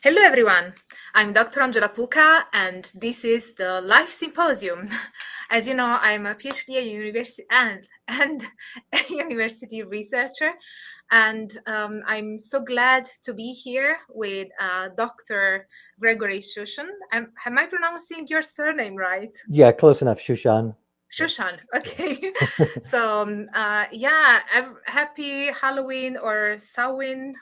Hello, everyone. I'm Dr. Angela Puca, and this is the Life Symposium. As you know, I'm a PhD at university and a university researcher, and I'm so glad to be here with Dr. Gregory Shushan. Am I pronouncing your surname right? Yeah, close enough, Shushan. Shushan, okay. Happy Halloween or Samhain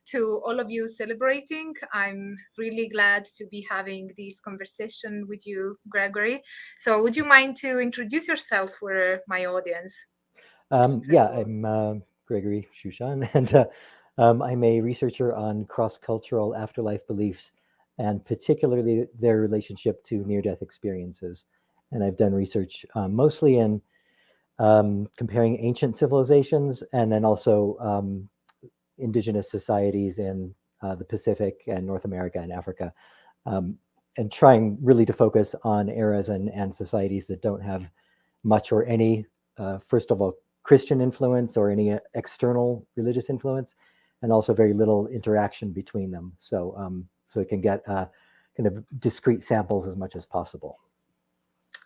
to all of you celebrating. I'm really glad to be having this conversation with you, Gregory. So would you mind to introduce yourself for my audience, first of all? I'm Gregory Shushan, and I'm a researcher on cross-cultural afterlife beliefs, and particularly their relationship to near-death experiences. And I've done research mostly in comparing ancient civilizations and then also indigenous societies in the Pacific and North America and Africa, um, and trying really to focus on eras and societies that don't have much or any, first of all, Christian influence or any external religious influence, and also very little interaction between them. So it can get kind of discrete samples as much as possible.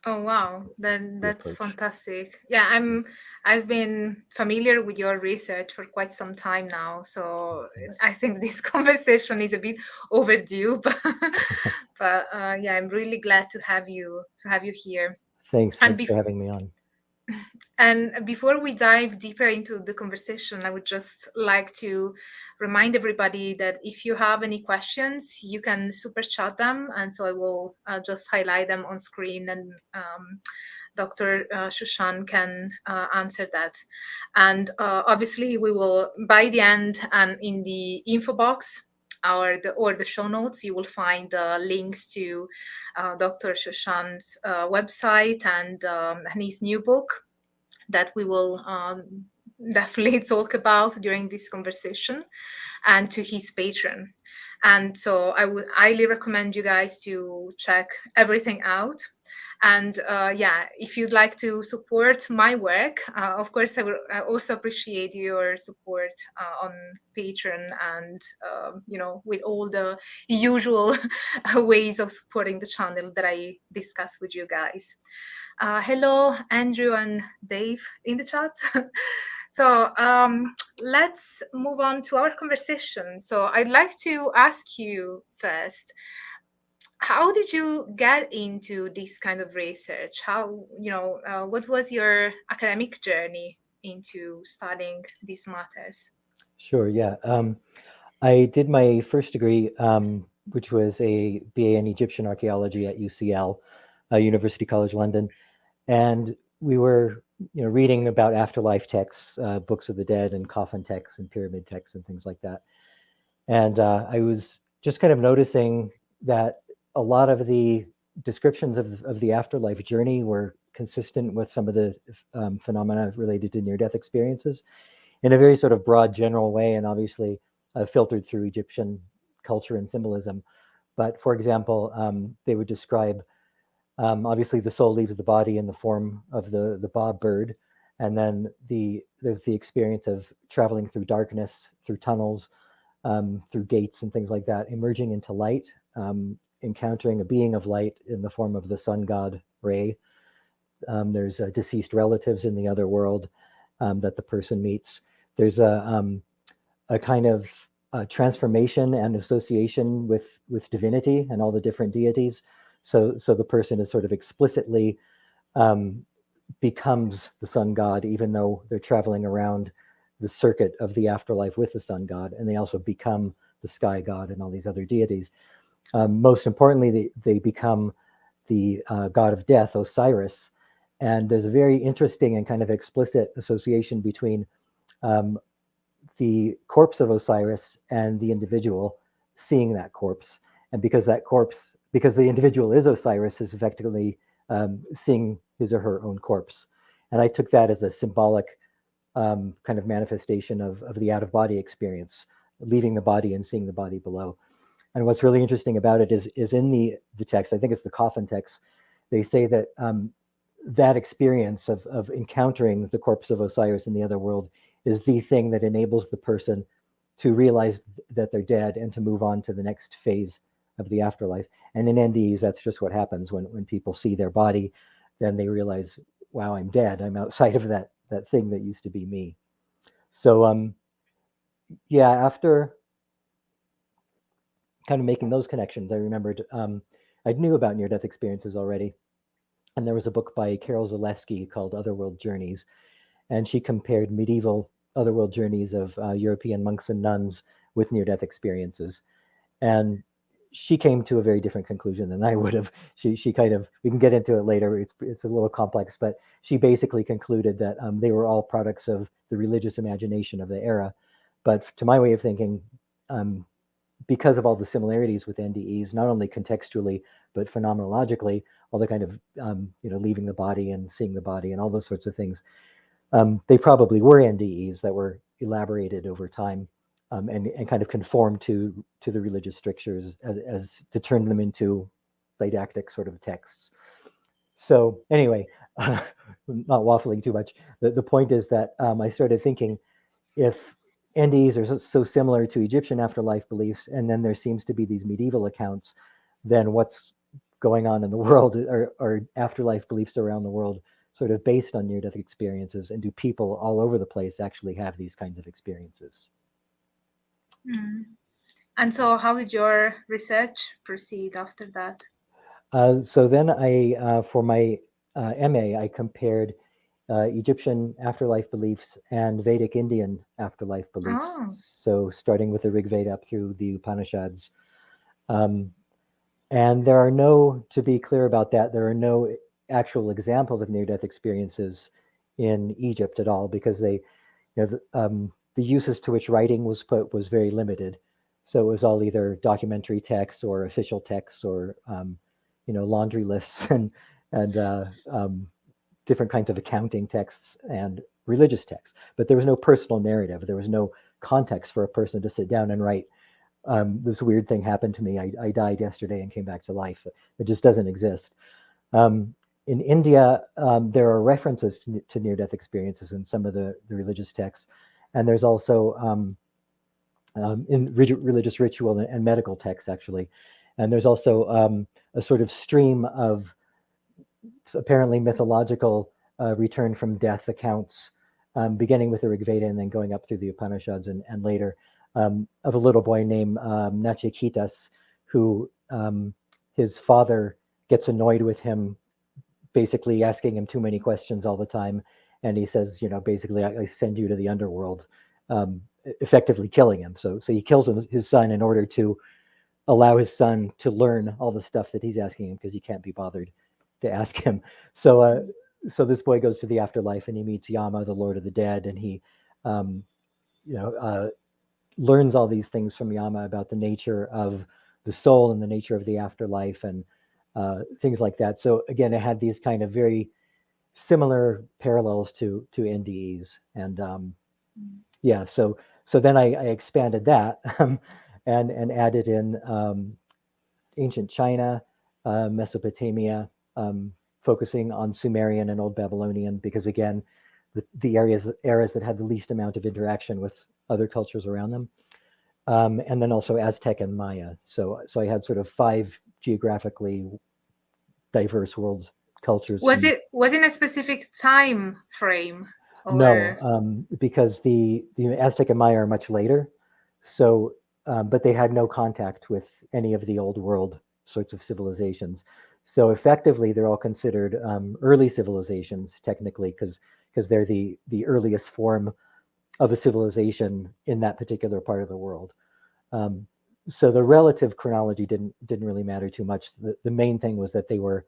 Oh wow, then The that's approach. fantastic. Yeah, I've been familiar with your research for quite some time now, so I think this conversation is a bit overdue, but yeah, I'm really glad to have you here. Thanks. And Thanks for having me on. before we dive deeper into the conversation, I would just like to remind everybody that if you have any questions, you can super chat them, and so I will just highlight them on screen, and Dr. Shushan can answer that. And obviously, we will, by the end and in the info box or the show notes, you will find links to Dr. Shushan's website and his new book that we will definitely talk about during this conversation, and to his patron. And so I would highly recommend you guys to check everything out. And yeah, if you'd like to support my work, of course, I also appreciate your support on Patreon and, with all the usual ways of supporting the channel that I discuss with you guys. Hello, Andrew and Dave in the chat. So let's move on to our conversation. So I'd like to ask you first, how did you get into this kind of research? What was your academic journey into studying these matters? Sure. Yeah. I did my first degree, which was a BA in Egyptian archaeology at UCL, University College London, and we were, reading about afterlife texts, books of the dead, and coffin texts, and pyramid texts, and things like that. And I was just kind of noticing that a lot of the descriptions of the afterlife journey were consistent with some of the phenomena related to near-death experiences in a very sort of broad, general way, and obviously filtered through Egyptian culture and symbolism. But for example, they would describe, obviously the soul leaves the body in the form of the bob bird, and then there's the experience of traveling through darkness, through tunnels, through gates and things like that, emerging into light, encountering a being of light in the form of the sun god Re. There's deceased relatives in the other world that the person meets. There's a kind of transformation and association with divinity and all the different deities. So the person is sort of explicitly becomes the sun god, even though they're traveling around the circuit of the afterlife with the sun god, and they also become the sky god and all these other deities. Most importantly, they become the god of death, Osiris, and there's a very interesting and kind of explicit association between the corpse of Osiris and the individual seeing that corpse. And because the individual is Osiris, is effectively seeing his or her own corpse. And I took that as a symbolic kind of manifestation of the out-of-body experience, leaving the body and seeing the body below. And what's really interesting about it is in the text, I think it's the coffin text, they say that that experience of encountering the corpse of Osiris in the other world is the thing that enables the person to realize that they're dead and to move on to the next phase of the afterlife. And in NDEs, that's just what happens when people see their body, then they realize, wow, I'm dead. I'm outside of that thing that used to be me. So yeah, after kind of making those connections, I remembered I knew about near-death experiences already, and there was a book by Carol Zaleski called Otherworld Journeys, and she compared medieval otherworld journeys of European monks and nuns with near-death experiences, and she came to a very different conclusion than I would have. She kind of, we can get into it later. It's a little complex, but she basically concluded that they were all products of the religious imagination of the era. But to my way of thinking, um, because of all the similarities with NDEs, not only contextually but phenomenologically, all the kind of leaving the body and seeing the body and all those sorts of things, they probably were NDEs that were elaborated over time, and kind of conformed to the religious strictures as to turn them into didactic sort of texts. So anyway, not waffling too much. The point is that I started thinking, if NDEs are so similar to Egyptian afterlife beliefs, and then there seems to be these medieval accounts, then what's going on in the world are afterlife beliefs around the world sort of based on near-death experiences, and do people all over the place actually have these kinds of experiences? Mm. And so, how did your research proceed after that? So then for my MA, I compared Egyptian afterlife beliefs and Vedic Indian afterlife beliefs. Oh. So starting with the Rig Veda up through the Upanishads. Um, and there are no, to be clear about that, there are no actual examples of near-death experiences in Egypt at all, because the uses to which writing was put was very limited. So it was all either documentary texts or official texts, or laundry lists and different kinds of accounting texts and religious texts. But there was no personal narrative. There was no context for a person to sit down and write, this weird thing happened to me. I died yesterday and came back to life. It just doesn't exist. Um, in India, there are references to near-death experiences in some of the religious texts, and there's also in religious ritual and medical texts, actually. And there's also a sort of stream of apparently mythological return from death accounts, beginning with the Rig Veda and then going up through the Upanishads and later, of a little boy named Nachikitas, who his father gets annoyed with him, basically asking him too many questions all the time. And he says, basically, I send you to the underworld, effectively killing him. So he kills his son in order to allow his son to learn all the stuff that he's asking him, because he can't be bothered to ask him. So this boy goes to the afterlife and he meets Yama, the Lord of the Dead, and he, um, learns all these things from Yama about the nature of the soul and the nature of the afterlife, and things like that. So again, it had these kind of very similar parallels to NDEs, and yeah. So then I expanded that and added in ancient China, Mesopotamia, focusing on Sumerian and Old Babylonian, because again, the eras that had the least amount of interaction with other cultures around them, and then also Aztec and Maya. So I had sort of 5 geographically diverse world cultures. Was in a specific time frame, No, or because the Aztec and Maya are much later, so but they had no contact with any of the old world sorts of civilizations. So effectively, they're all considered early civilizations technically, because they're the earliest form of a civilization in that particular part of the world. Um, so the relative chronology didn't really matter too much. The main thing was that they were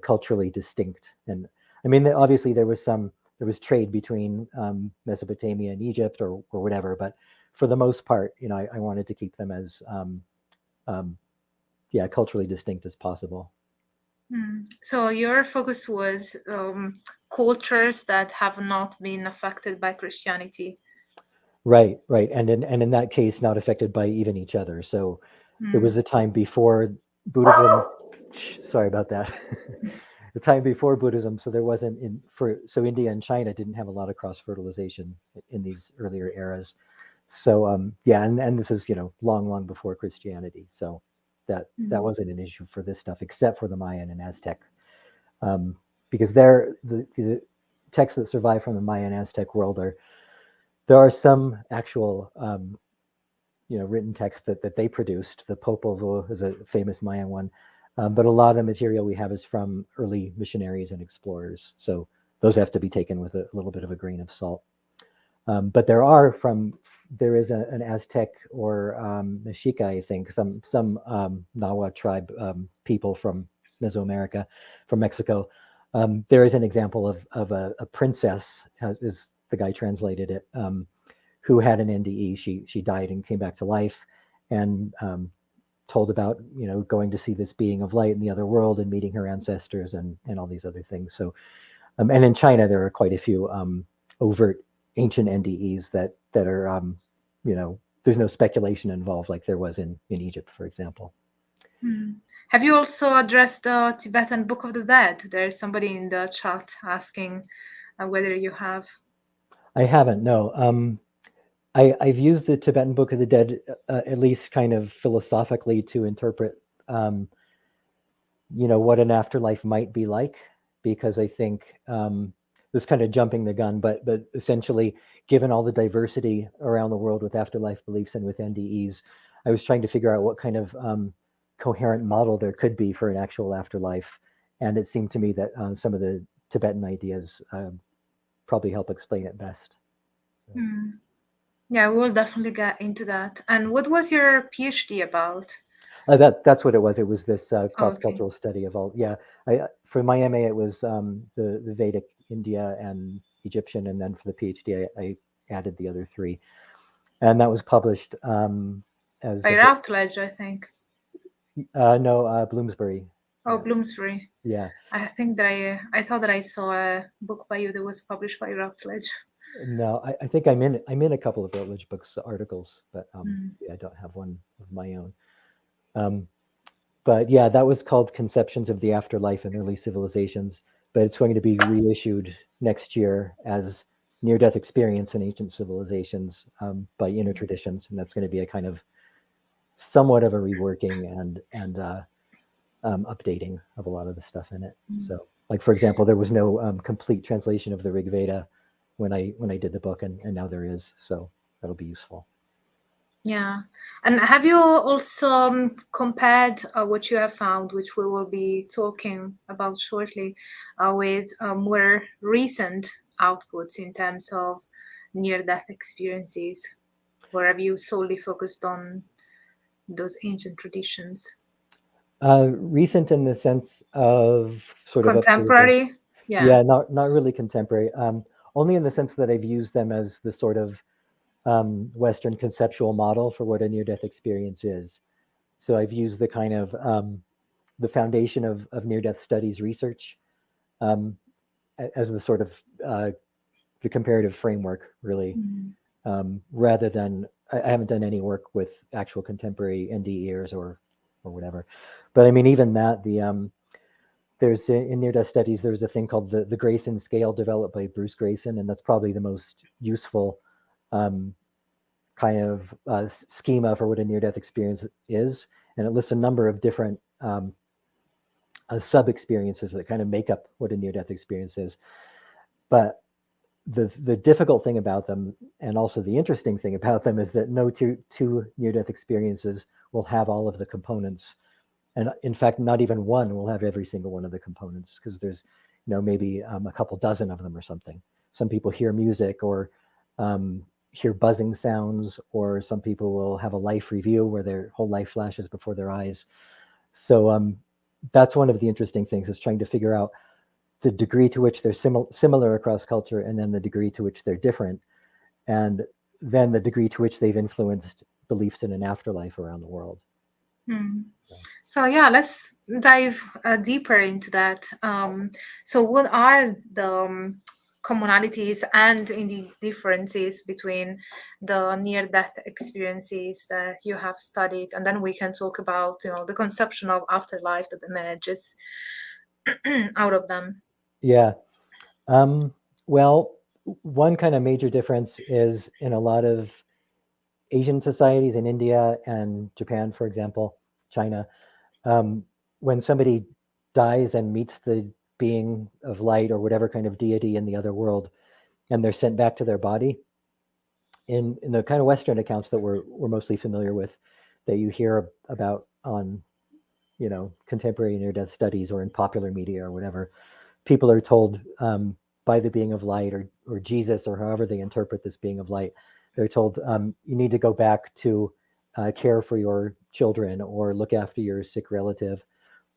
culturally distinct, and I mean, obviously there was trade between Mesopotamia and Egypt, or whatever, but for the most part, I wanted to keep them as um, yeah, culturally distinct as possible. So your focus was cultures that have not been affected by Christianity. Right, right, and in that case, not affected by even each other. So it was Mm. a time before Buddhism. Sorry about that. The time before Buddhism, so there wasn't so India and China didn't have a lot of cross fertilization in these earlier eras. So yeah, and this is long before Christianity, so that Mm. wasn't an issue for this stuff, except for the Mayan and Aztec, um, because the texts that survive from the Mayan Aztec world are there are some actual written text that they produced. The Popol Vuh is a famous Mayan one, but a lot of the material we have is from early missionaries and explorers. So those have to be taken with a little bit of a grain of salt. But there is an Aztec or Mexica, I think, some Nahua tribe people from Mesoamerica, from Mexico. There is an example of a princess, is the guy translated it, who had an NDE. She died and came back to life, and told about going to see this being of light in the other world and meeting her ancestors and all these other things. So and in China, there are quite a few overt ancient NDEs that are, there's no speculation involved like there was in Egypt, for example. Mm. Have you also addressed the Tibetan Book of the Dead? There's somebody in the chat asking whether you have. I haven't, no. I've used the Tibetan Book of the Dead at least kind of philosophically to interpret, um, what an afterlife might be like, because I think this kind of jumping the gun, but essentially, given all the diversity around the world with afterlife beliefs and with NDEs, I was trying to figure out what kind of coherent model there could be for an actual afterlife, and it seemed to me that some of the Tibetan ideas probably help explain it best. Mm. Yeah, we'll definitely get into that. And what was your PhD about? That's what it was. It was this Oh, okay. cross-cultural study of all. Yeah, for my MA it was the Vedic India and Egyptian, and then for the PhD I added the other three, and that was published as By a book. Routledge, I think. No, Bloomsbury. Oh, Yeah, Bloomsbury. yeah. I think that I thought that I saw a book by you that was published by Routledge. No, I think I'm in a couple of Routledge books articles, but Mm. yeah, I don't have one of my own. Um, but yeah, that was called Conceptions of the Afterlife in Early Civilizations. But it's going to be reissued next year as Near-Death Experience in Ancient Civilizations by Inner Traditions, and that's going to be a kind of somewhat of a reworking and updating of a lot of the stuff in it. Mm. So, like for example, there was no complete translation of the Rig Veda when I did the book, and now there is. So that'll be useful. Yeah. And have you also compared what you have found, which we will be talking about shortly, with more recent outputs in terms of near-death experiences? Or have you solely focused on those ancient traditions? Recent in the sense of sort of up to the Contemporary? Yeah. yeah, not really contemporary. Only in the sense that I've used them as the sort of Western conceptual model for what a near-death experience is. So I've used the kind of the foundation of near-death studies research um, as the sort of the comparative framework, really, Mm. rather than I haven't done any work with actual contemporary NDEs or whatever. But I mean, even that there's in near-death studies there's a thing called the Grayson scale developed by Bruce Grayson, and that's probably the most useful um, kind of schema for what a near-death experience is, and it lists a number of different sub-experiences that kind of make up what a near-death experience is. But the difficult thing about them, and also the interesting thing about them, is that no two near-death experiences will have all of the components, and in fact, not even one will have every single one of the components, because there's maybe a couple dozen of them or something. Some people hear music or hear buzzing sounds, or some people will have a life review where their whole life flashes before their eyes. So that's one of the interesting things, is trying to figure out the degree to which they're similar across culture, and then the degree to which they're different, and then the degree to which they've influenced beliefs in an afterlife around the world. Mm. So yeah, let's dive deeper into that. So what are the commonalities and indeed differences between the near-death experiences that you have studied, and then we can talk about the conception of afterlife that emerges out of them. Yeah. Well, one kind of major difference is in a lot of Asian societies in India and Japan, for example, China, um, when somebody dies and meets the being of light or whatever kind of deity in the other world, and they're sent back to their body, in the kind of Western accounts that we're mostly familiar with, that you hear about on, contemporary near-death studies or in popular media or whatever, people are told, by the being of light, or Jesus, or however they interpret this being of light, they're told, you need to go back to care for your children or look after your sick relative,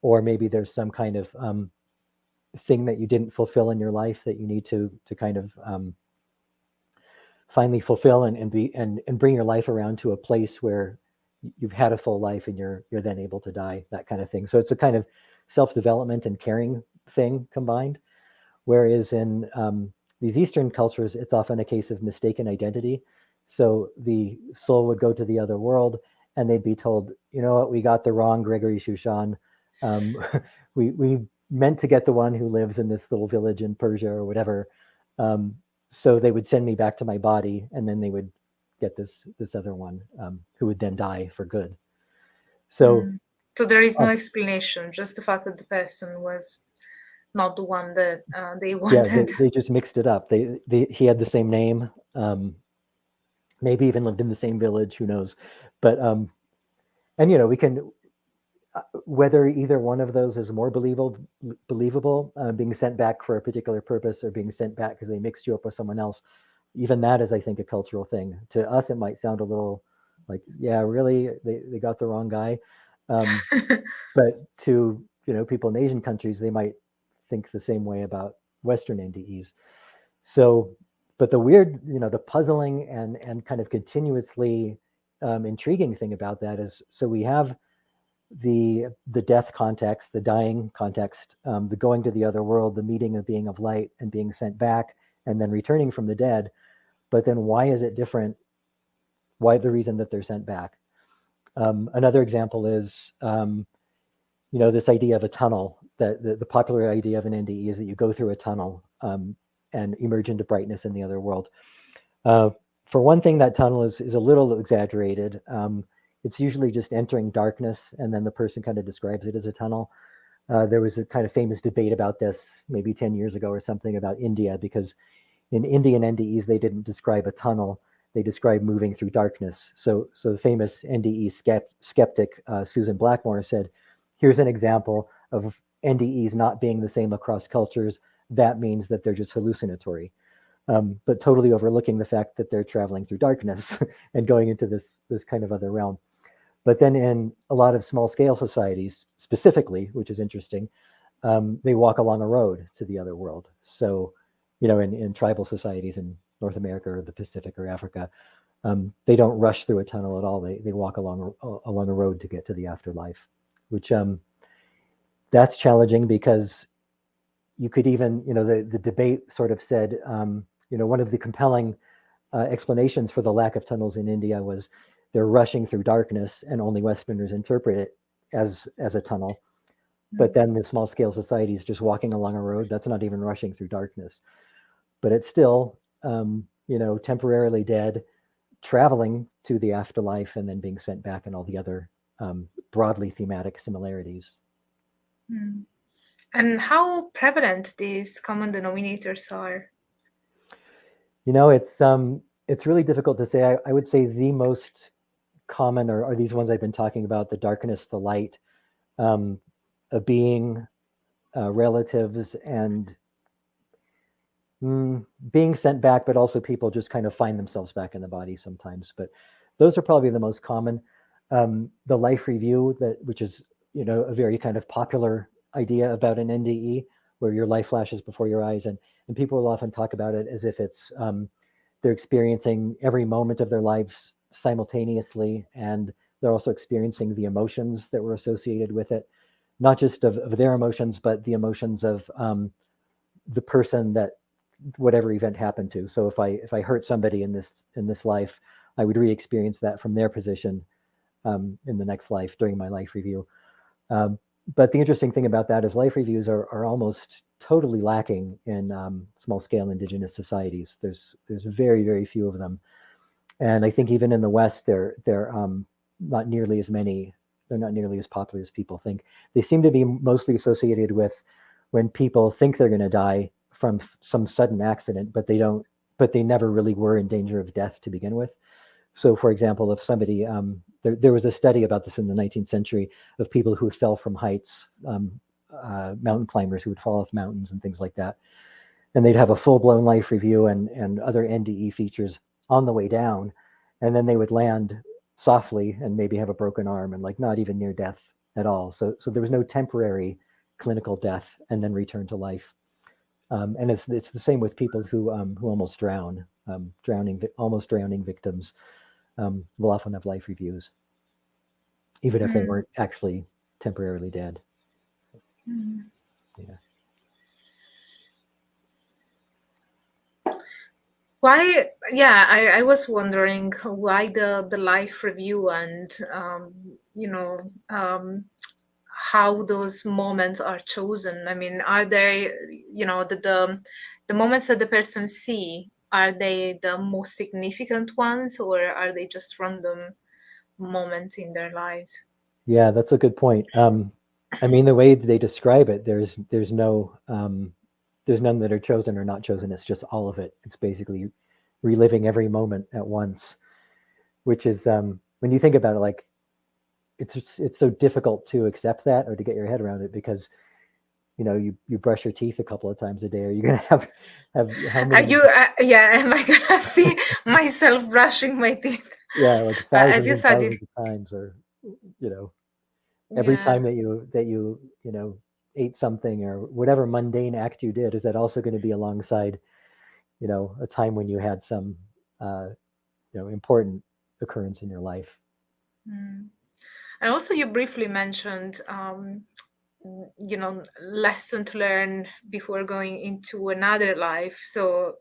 or maybe there's some kind of thing that you didn't fulfill in your life that you need to kind of finally fulfill, and bring your life around to a place where you've had a full life and you're then able to die, that kind of thing. So it's a kind of self-development and caring thing combined. Whereas in these Eastern cultures, it's often a case of mistaken identity. So the soul would go to the other world and they'd be told, you know what, we got the wrong Gregory Shushan. Um, we meant to get the one who lives in this little village in Persia or whatever. Um, so they would send me back to my body, and then they would get this other one, who would then die for good. So So there is no uh, explanation, just the fact that the person was not the one that they yeah, wanted. they just mixed it up. He had the same name, maybe even lived in the same village. Who knows? But and we can, whether either one of those is more believable, being sent back for a particular purpose or being sent back because they mixed you up with someone else. Even that is, I think, a cultural thing. To us, it might sound a little like, yeah, really, they got the wrong guy. Um, but to people in Asian countries, they might think the same way about Western NDEs. So, but the weird, the puzzling and kind of continuously intriguing thing about that is, so we have the death context, the dying context, the going to the other world, the meeting of being of light and being sent back, and then returning from the dead. But then why is it different? Why the reason that they're sent back? Another example is, this idea of a tunnel. That the popular idea of an NDE is that you go through a tunnel, and emerge into brightness in the other world. Uh, for one thing, that tunnel is a little exaggerated. It's usually just entering darkness, and then the person kind of describes it as a tunnel. There was a kind of famous debate about this maybe 10 years ago or something, about India, because in Indian NDEs, they didn't describe a tunnel. They described moving through darkness. So the famous NDE skeptic, Susan Blackmore, said, here's an example of NDEs not being the same across cultures. That means that they're just hallucinatory. But totally overlooking the fact that they're traveling through darkness and going into this kind of other realm. But then in a lot of small scale societies specifically, which is interesting, they walk along a road to the other world. So, in tribal societies in North America or the Pacific or Africa, they don't rush through a tunnel at all. They walk along a road to get to the afterlife, which that's challenging, because you could even, the debate sort of said, one of the compelling explanations for the lack of tunnels in India was they're rushing through darkness, and only Westerners interpret it as a tunnel. But then the small scale society is just walking along a road. That's not even rushing through darkness. But it's still, temporarily dead, traveling to the afterlife, and then being sent back, and all the other broadly thematic similarities. And how prevalent these common denominators are? It's really difficult to say. I would say the most common are these ones I've been talking about: the darkness, the light, a being, relatives, and being sent back, but also people just kind of find themselves back in the body sometimes. But those are probably the most common. The life review, which is a very kind of popular idea about an NDE, where your life flashes before your eyes, and people will often talk about it as if it's they're experiencing every moment of their lives simultaneously, and they're also experiencing the emotions that were associated with it, not just of their emotions, but the emotions of the person that whatever event happened to. So if I hurt somebody in this life, I would re-experience that from their position in the next life during my life review. But the interesting thing about that is life reviews are almost totally lacking in small scale indigenous societies. There's very, very few of them. And I think even in the West, they're not nearly as many. They're not nearly as popular as people think. They seem to be mostly associated with when people think they're going to die from some sudden accident, but they don't. But they never really were in danger of death to begin with. So, for example, if somebody there was a study about this in the 19th century of people who fell from heights, mountain climbers who would fall off mountains and things like that, and they'd have a full-blown life review and other NDE features on the way down, and then they would land softly and maybe have a broken arm and like not even near death at all. So there was no temporary clinical death and then return to life. And it's the same with people who almost drown, almost drowning victims will often have life reviews, even if they Mm. weren't actually temporarily dead. Mm. Yeah. Why? Yeah, I was wondering why the life review and how those moments are chosen. I mean, are they, the moments that the person see, are they the most significant ones, or are they just random moments in their lives? Yeah, that's a good point. I mean, the way they describe it, there's none that are chosen or not chosen. It's just all of it. It's basically reliving every moment at once, which is when you think about it, like it's so difficult to accept that or to get your head around it because you brush your teeth a couple of times a day. Are you going to have how Are many? you? Yeah, am I gonna see myself brushing my teeth? Yeah, like As thousands you and said it. thousands of times, or you know, every Yeah. time that you ate something or whatever mundane act you did, is that also going to be alongside a time when you had some uh, important occurrence in your life? Mm. And also, you briefly mentioned, lesson to learn before going into another life. So,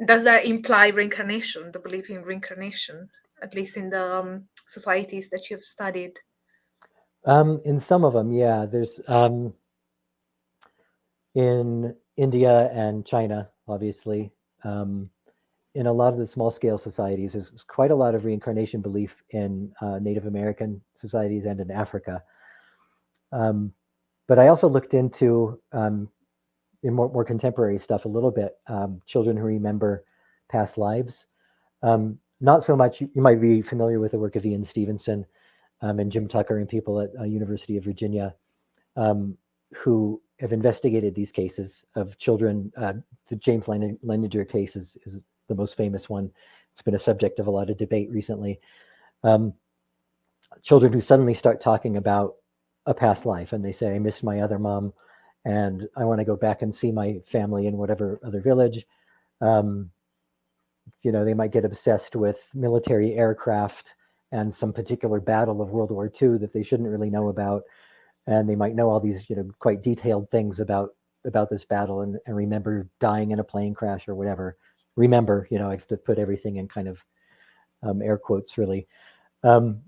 does that imply reincarnation, the belief in reincarnation, at least in the societies that you've studied? In some of them, yeah. There's in India and China, obviously. Um, in a lot of the small scale societies, there's quite a lot of reincarnation belief in Native American societies and in Africa. Um, but I also looked into in more contemporary stuff a little bit, children who remember past lives. Not so much, you might be familiar with the work of Ian Stevenson and Jim Tucker and people at University of Virginia um, who have investigated these cases of children. The James Leninger case is the most famous one. It's been a subject of a lot of debate recently. Um, Children who suddenly start talking about a past life and they say, I miss my other mom and I want to go back and see my family in whatever other village. Um, they might get obsessed with military aircraft and some particular battle of World War II that they shouldn't really know about, and they might know all these quite detailed things about this battle and remember dying in a plane crash or whatever. Remember, I have to put everything in kind of air quotes, really. Um,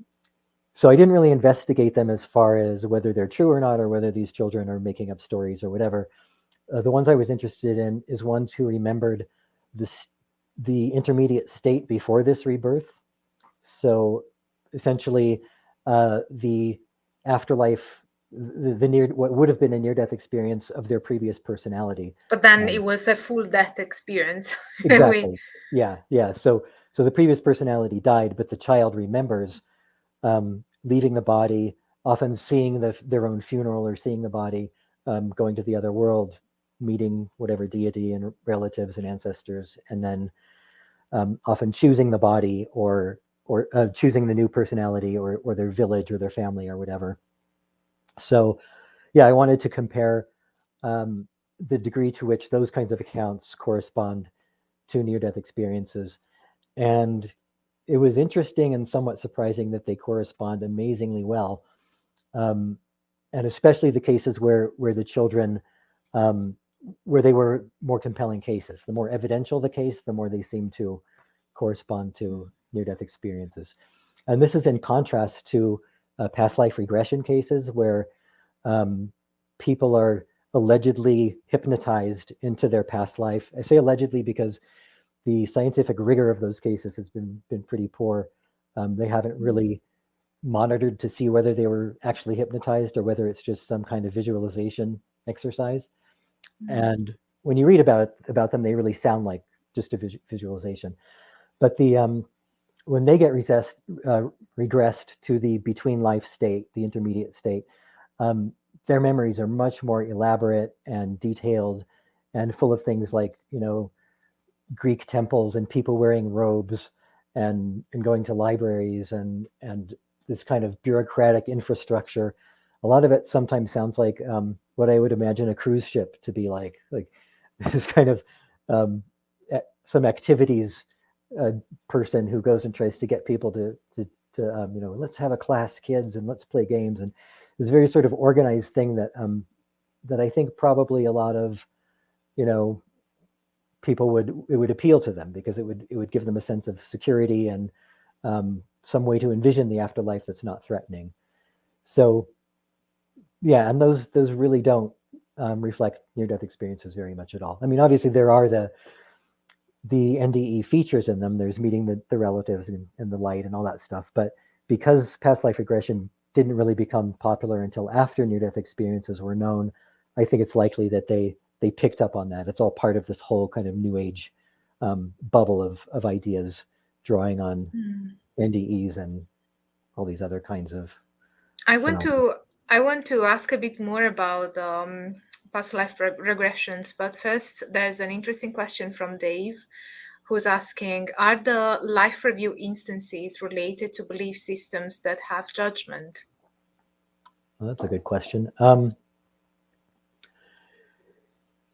so I didn't really investigate them as far as whether they're true or not, or whether these children are making up stories or whatever. The ones I was interested in is ones who remembered this the intermediate state before this rebirth. So essentially, the afterlife, the near what would have been a near death experience of their previous personality. But then Um, it was a full death experience. we, exactly. Yeah, yeah. So the previous personality died, but the child remembers leaving the body, often seeing their own funeral or seeing the body, going to the other world, meeting whatever deity and relatives and ancestors, and then often choosing the body or choosing the new personality or their village or their family or whatever. So yeah, I wanted to compare um, the degree to which those kinds of accounts correspond to near-death experiences, and it was interesting and somewhat surprising that they correspond amazingly well, um, and especially the cases where the children um, where they were more compelling cases. The more evidential the case, the more they seem to correspond to near-death experiences. And this is in contrast to past life regression cases where um, people are allegedly hypnotized into their past life. I say allegedly because the scientific rigor of those cases has been pretty poor. They haven't really monitored to see whether they were actually hypnotized or whether it's just some kind of visualization exercise. And when you read about them, they really sound like just a visualization. But when they get regressed to the between life state, the intermediate state, um, their memories are much more elaborate and detailed and full of things like, Greek temples and people wearing robes and going to libraries and this kind of bureaucratic infrastructure. A lot of it sometimes sounds like what I would imagine a cruise ship to be like this kind of um, some activities person who goes and tries to get people to let's have a class, kids, and let's play games, and this very sort of organized thing that I think probably a lot of you know people would appeal to them because it would give them a sense of security and some way to envision the afterlife that's not threatening. So yeah, and those really don't reflect near-death experiences very much at all. I mean, obviously there are the NDE features in them. There's meeting the relatives and the light and all that stuff. But because past life regression didn't really become popular until after near-death experiences were known, I think it's likely that they picked up on that. It's all part of this whole kind of new age bubble of ideas, drawing on NDEs and all these other kinds of I want phenomena. to I want to ask a bit more about past life regressions, but first there's an interesting question from Dave, who's asking: are the life review instances related to belief systems that have judgment? Well, that's a good question.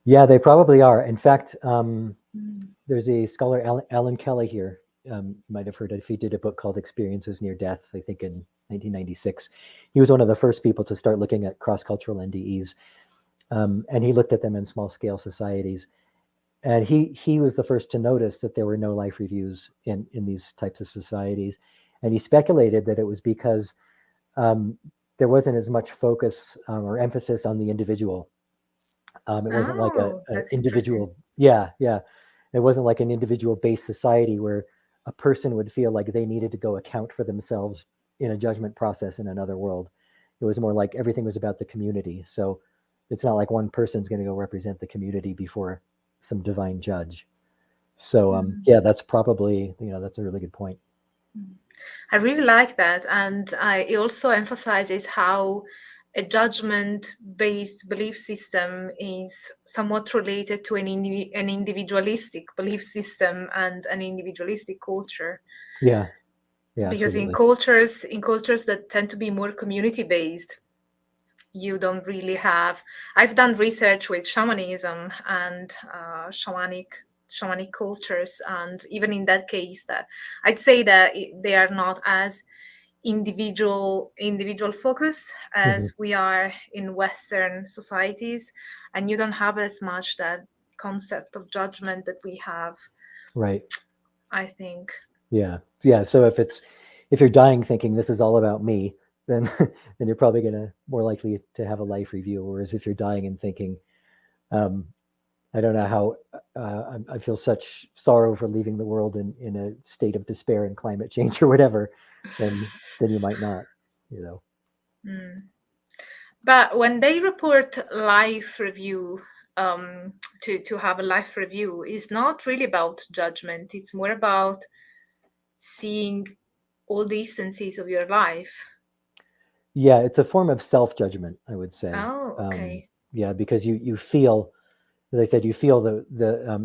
Yeah, they probably are. In fact, there's a scholar, Alan Kelly here. You might have heard of. He did a book called Experiences Near Death, I think in 1996. He was one of the first people to start looking at cross-cultural NDEs, and he looked at them in small-scale societies. And he was the first to notice that there were no life reviews in these types of societies, and he speculated that it was because um, there wasn't as much focus or emphasis on the individual. It wasn't like Oh, a that's interesting. individual. Yeah, yeah. It wasn't like an individual based society where a person would feel like they needed to go account for themselves in a judgment process in another world. It was more like everything was about the community. So it's not like one person's going to go represent the community before some divine judge. So yeah, that's probably that's a really good point. I really like that. And it also emphasizes how a judgment based belief system is somewhat related to an individualistic belief system and an individualistic culture. Yeah, yeah, Because absolutely. in cultures that tend to be more community based, you don't really have. I've done research with shamanism and shamanic cultures, and even in that case, that I'd say that they are not as individual focus Hmm. as we are in Western societies, and you don't have as much that concept of judgment that we have, Right. I think. Yeah. Yeah. So if you're dying thinking this is all about me, then then you're probably gonna more likely to have a life review. Whereas if you're dying and thinking, um, I don't know how I feel such sorrow for leaving the world in a state of despair and climate change or whatever, then you might not, you know. Mm. But when they report life review, to have a life review is not really about judgment. It's more about seeing all the instances of your life. Yeah, it's a form of self-judgment, I would say. Oh, okay. Yeah, because you feel, as I said, you feel the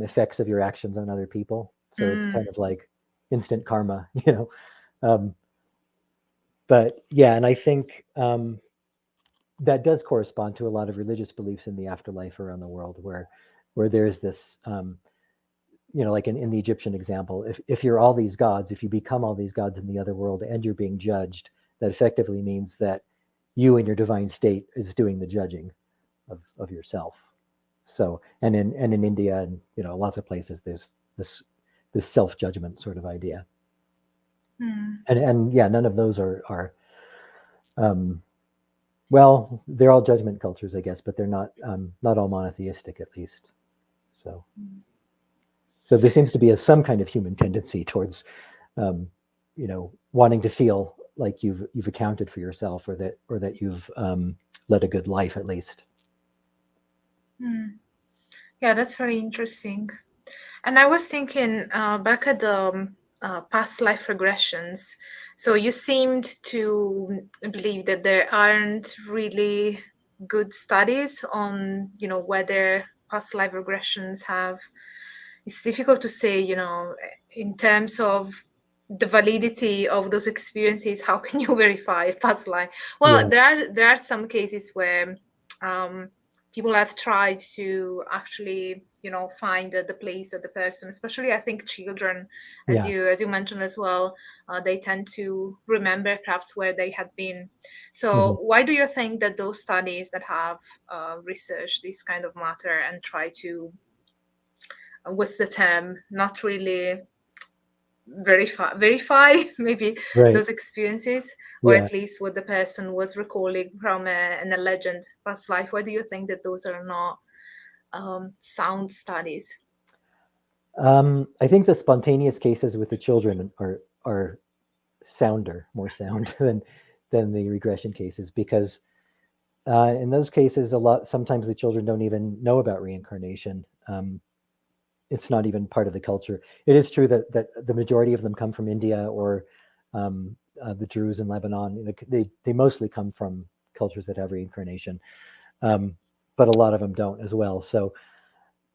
effects of your actions on other people. So it's Mm, kind of like instant karma, you know. Um, but yeah, and I think that does correspond to a lot of religious beliefs in the afterlife around the world, where there's this, like in the Egyptian example, if you're all these gods, if you become all these gods in the other world, and you're being judged, that effectively means that you in your divine state is doing the judging of yourself. So, and in India and lots of places, there's this this self judgment sort of idea, mm, and yeah, none of those are um, well, they're all judgment cultures, I guess, but they're not all monotheistic, at least. So So there seems to be some kind of human tendency towards, wanting to feel like you've accounted for yourself, or that you've led a good life at least. Yeah, that's very interesting. And I was thinking back at the past life regressions. So you seemed to believe that there aren't really good studies on, whether past life regressions have. It's difficult to say, in terms of the validity of those experiences. How can you verify past life? Well, Yeah, there are some cases where um, people have tried to actually find the place that the person, especially I think children, yeah. as you mentioned as well, they tend to remember perhaps where they had been. Hmm. So why do you think that those studies that have researched this kind of matter and try to what's the term, not really verify maybe Right. those experiences, or Yeah. at least what the person was recalling from an alleged past life, why do you think that those are not sound studies? I think the spontaneous cases with the children are sounder, more sound than the regression cases, because in those cases, sometimes the children don't even know about reincarnation. It's not even part of the culture. It is true that the majority of them come from India, or the Druze in Lebanon. They mostly come from cultures that have reincarnation, um, but a lot of them don't as well. So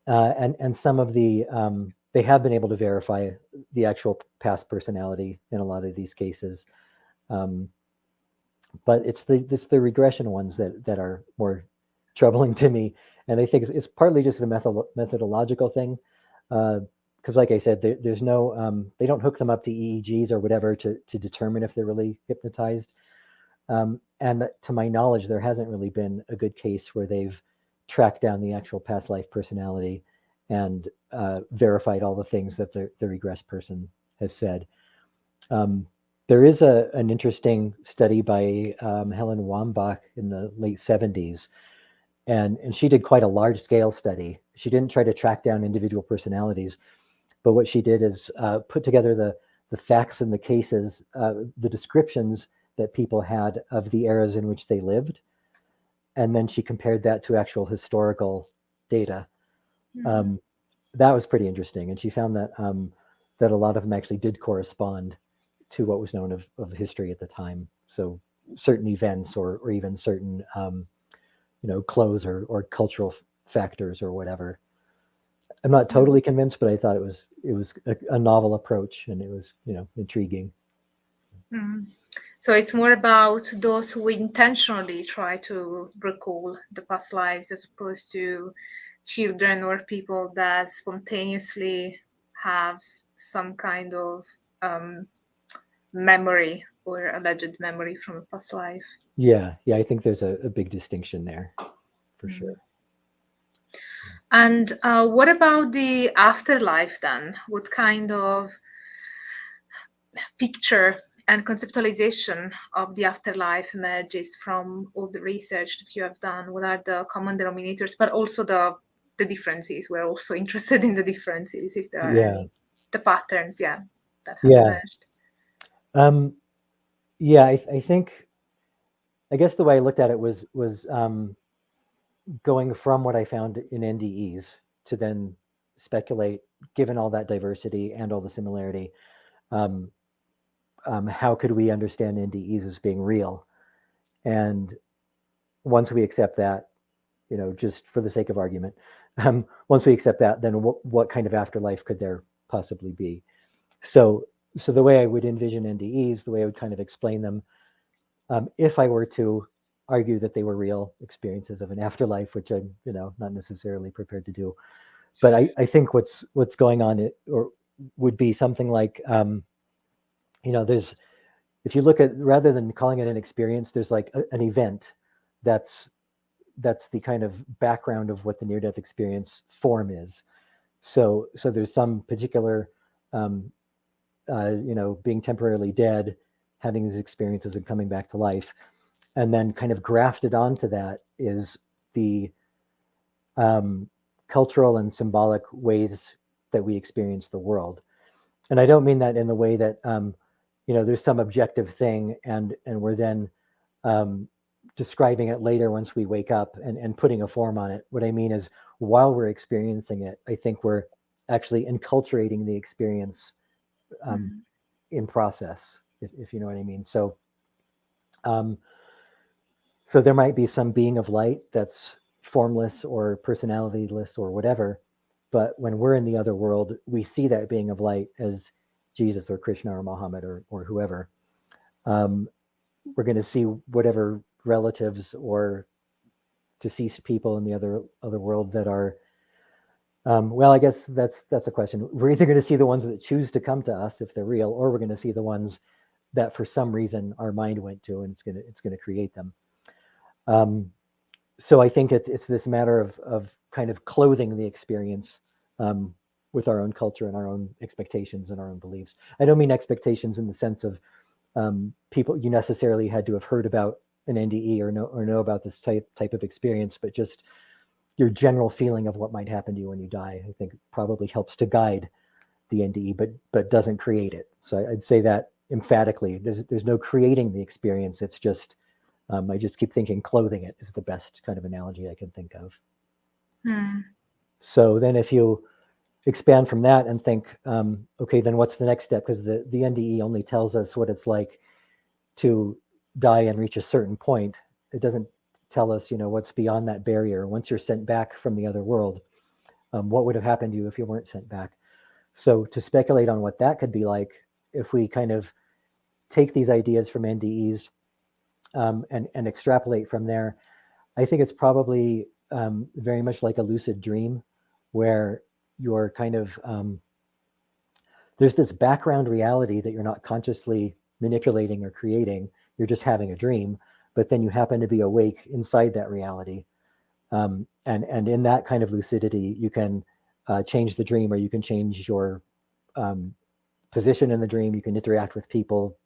and some of they have been able to verify the actual past personality in a lot of these cases. Um, but it's the regression ones that are more troubling to me, and I think it's partly just a methodological thing, because like I said, there's no they don't hook them up to EEGs or whatever to determine if they're really hypnotized. And to my knowledge, there hasn't really been a good case where they've tracked down the actual past life personality and verified all the things that the regressed person has said. Um, there is an interesting study by Helen Wambach in the late 70s, and she did quite a large scale study. She didn't try to track down individual personalities, but what she did is put together the facts and the cases, the descriptions that people had of the eras in which they lived, and then she compared that to actual historical data. Mhm. Um, that was pretty interesting, and she found that a lot of them actually did correspond to what was known of history at the time. So certain events, or even certain clothes, or cultural factors or whatever. I'm not Mm. totally convinced, but I thought it was a novel approach, and it was intriguing. Mm. So it's more about those who intentionally try to recall the past lives as opposed to children or people that spontaneously have some kind of um, memory or alleged memory from a past life. Yeah, I think there's a big distinction there for Mm. sure. And what about the afterlife then? What kind of picture and conceptualization of the afterlife emerges from all the research that you have done? What are the common denominators, but also the differences? We're also interested in the differences, if there are Yeah, any, the patterns, yeah, that have yeah, emerged. um, yeah. I think, I guess the way I looked at it was going from what I found in NDEs to then speculate, given all that diversity and all the similarity, um, how could we understand NDEs as being real? And once we accept that, just for the sake of argument, once we accept that, then what kind of afterlife could there possibly be? So, so the way I would envision NDEs, the way I would kind of explain them, if I were to argue that they were real experiences of an afterlife, which I'm, not necessarily prepared to do, but I think what's going on, or would be something like, there's, if you look at, rather than calling it an experience, there's like an event that's that's the kind of background of what the near death experience form is. So there's some particular, um, being temporarily dead, having these experiences and coming back to life, and then kind of grafted onto that is the um, cultural and symbolic ways that we experience the world. And I don't mean that in the way that there's some objective thing, and we're then describing it later once we wake up and putting a form on it. What I mean is, while we're experiencing it, I think we're actually enculturating the experience in process, if you know what I mean. Um, so there might be some being of light that's formless or personalityless or whatever, but when we're in the other world, we see that being of light as Jesus or Krishna or Muhammad or whoever. We're going to see whatever relatives or deceased people in the other world that are well, I guess that's a question. We're either going to see the ones that choose to come to us if they're real, or we're going to see the ones that for some reason our mind went to, and it's going to create them. So I think it's this matter of kind of clothing the experience with our own culture and our own expectations and our own beliefs. I don't mean expectations in the sense of people you necessarily had to have heard about an NDE or know about this type of experience, but just your general feeling of what might happen to you when you die, I think probably helps to guide the NDE, but doesn't create it. So I'd say that emphatically. There's no creating the experience. It's just I just keep thinking clothing it is the best kind of analogy I can think of. So then if you expand from that and think, okay, then what's the next step? Because the NDE only tells us what it's like to die and reach a certain point. It doesn't tell us, what's beyond that barrier. Once you're sent back from the other world, what would have happened to you if you weren't sent back? So to speculate on what that could be like, if we kind of take these ideas from NDEs and extrapolate from there, I think it's probably very much like a lucid dream, where you're kind of there's this background reality that you're not consciously manipulating or creating. You're just having a dream, but then you happen to be awake inside that reality. And in that kind of lucidity, you can change the dream, or you can change your position in the dream. You can interact with people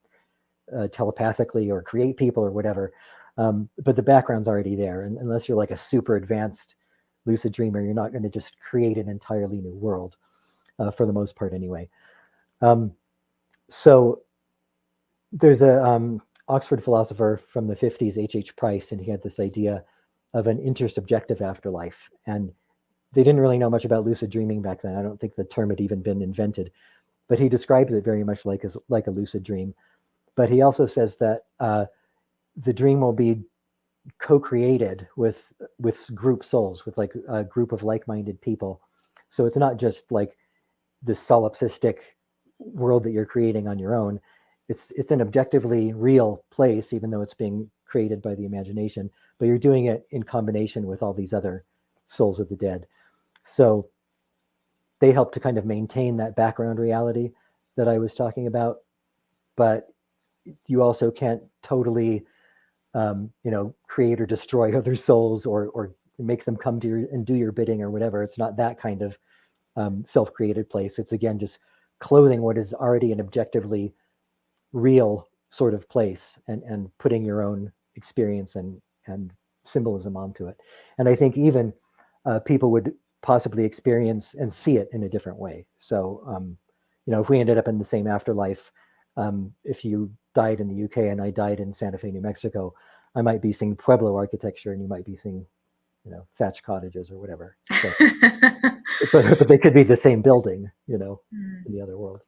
telepathically or create people or whatever. But the background's already there. And unless you're like a super advanced lucid dreamer, you're not going to just create an entirely new world for the most part anyway. So there's a Oxford philosopher from the 50s, H.H. Price, and he had this idea of an intersubjective afterlife. And they didn't really know much about lucid dreaming back then. I don't think the term had even been invented, but he describes it very much like a lucid dream. But he also says that the dream will be co-created with group souls, with like a group of like-minded people. So it's not just like this solipsistic world that you're creating on your own. It's an objectively real place, even though it's being created by the imagination, but you're doing it in combination with all these other souls of the dead. So they help to kind of maintain that background reality that I was talking about, but you also can't totally create or destroy other souls or make them come to you and do your bidding or whatever. It's not that kind of self-created place. It's again just clothing what is already an objectively real sort of place and putting your own experience and symbolism onto it. And I think even people would possibly experience and see it in a different way. So if we ended up in the same afterlife, if you died in the UK and I died in Santa Fe, New Mexico, I might be seeing Pueblo architecture and you might be seeing, thatched cottages or whatever. So, but they could be the same building, in the other world.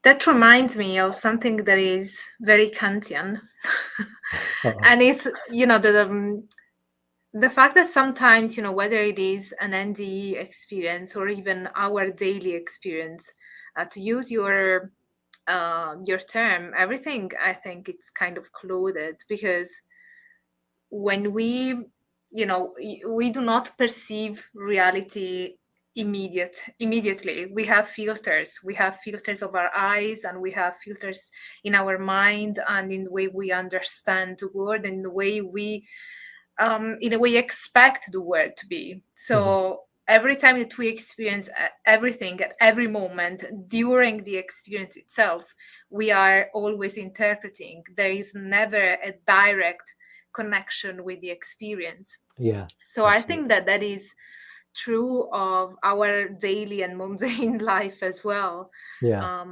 That reminds me of something that is very Kantian. And it's, the fact that sometimes, whether it is an NDE experience or even our daily experience, to use your term, everything, I think it's kind of clothed, because when we do not perceive reality immediately. We have filters of our eyes, and we have filters in our mind and in the way we understand the world and the way we in a way expect the world to be. So every time that we experience everything at every moment during the experience itself, we are always interpreting. There is never a direct connection with the experience. Yeah, So I think absolutely. that that is true of our daily and mundane life as well. Yeah,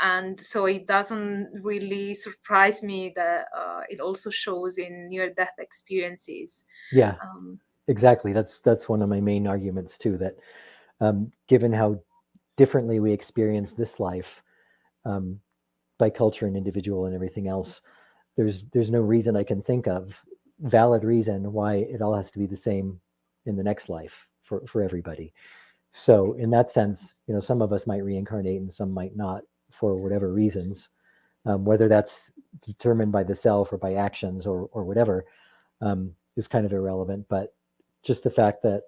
And so it doesn't really surprise me that it also shows in near death experiences. yeah, Um, exactly. That's one of my main arguments too. That given how differently we experience this life, um, by culture and individual and everything else, there's no reason I can think of, valid reason why it all has to be the same in the next life for everybody. So in that sense, some of us might reincarnate and some might not for whatever reasons, whether that's determined by the self or by actions or whatever, is kind of irrelevant. But just the fact that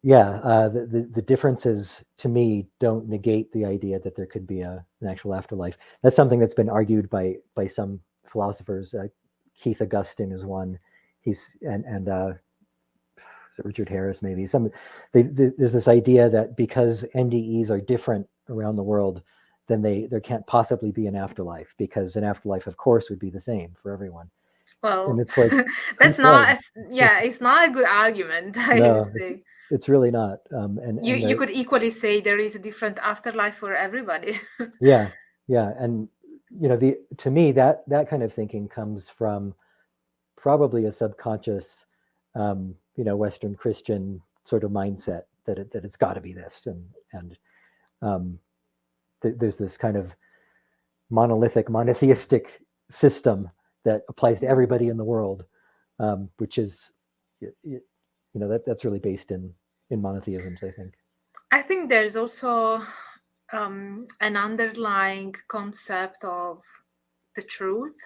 yeah, the differences to me don't negate the idea that there could be an actual afterlife. That's something that's been argued by some philosophers. Keith Augustine is one. He's and Richard Harris maybe. There's this idea that because NDEs are different around the world, then there can't possibly be an afterlife, because an afterlife, of course, would be the same for everyone. And well, it's like, who that's not says? as, yeah, it's not a good argument. I would No, say it's really not. you could equally say there is a different afterlife for everybody. Yeah, yeah, and the to me that kind of thinking comes from probably a subconscious, Western Christian sort of mindset that it's got to be this, and um, there's this kind of monotheistic system that applies to everybody in the world, which is, that's really based in monotheisms, I think. I think there's also an underlying concept of the truth,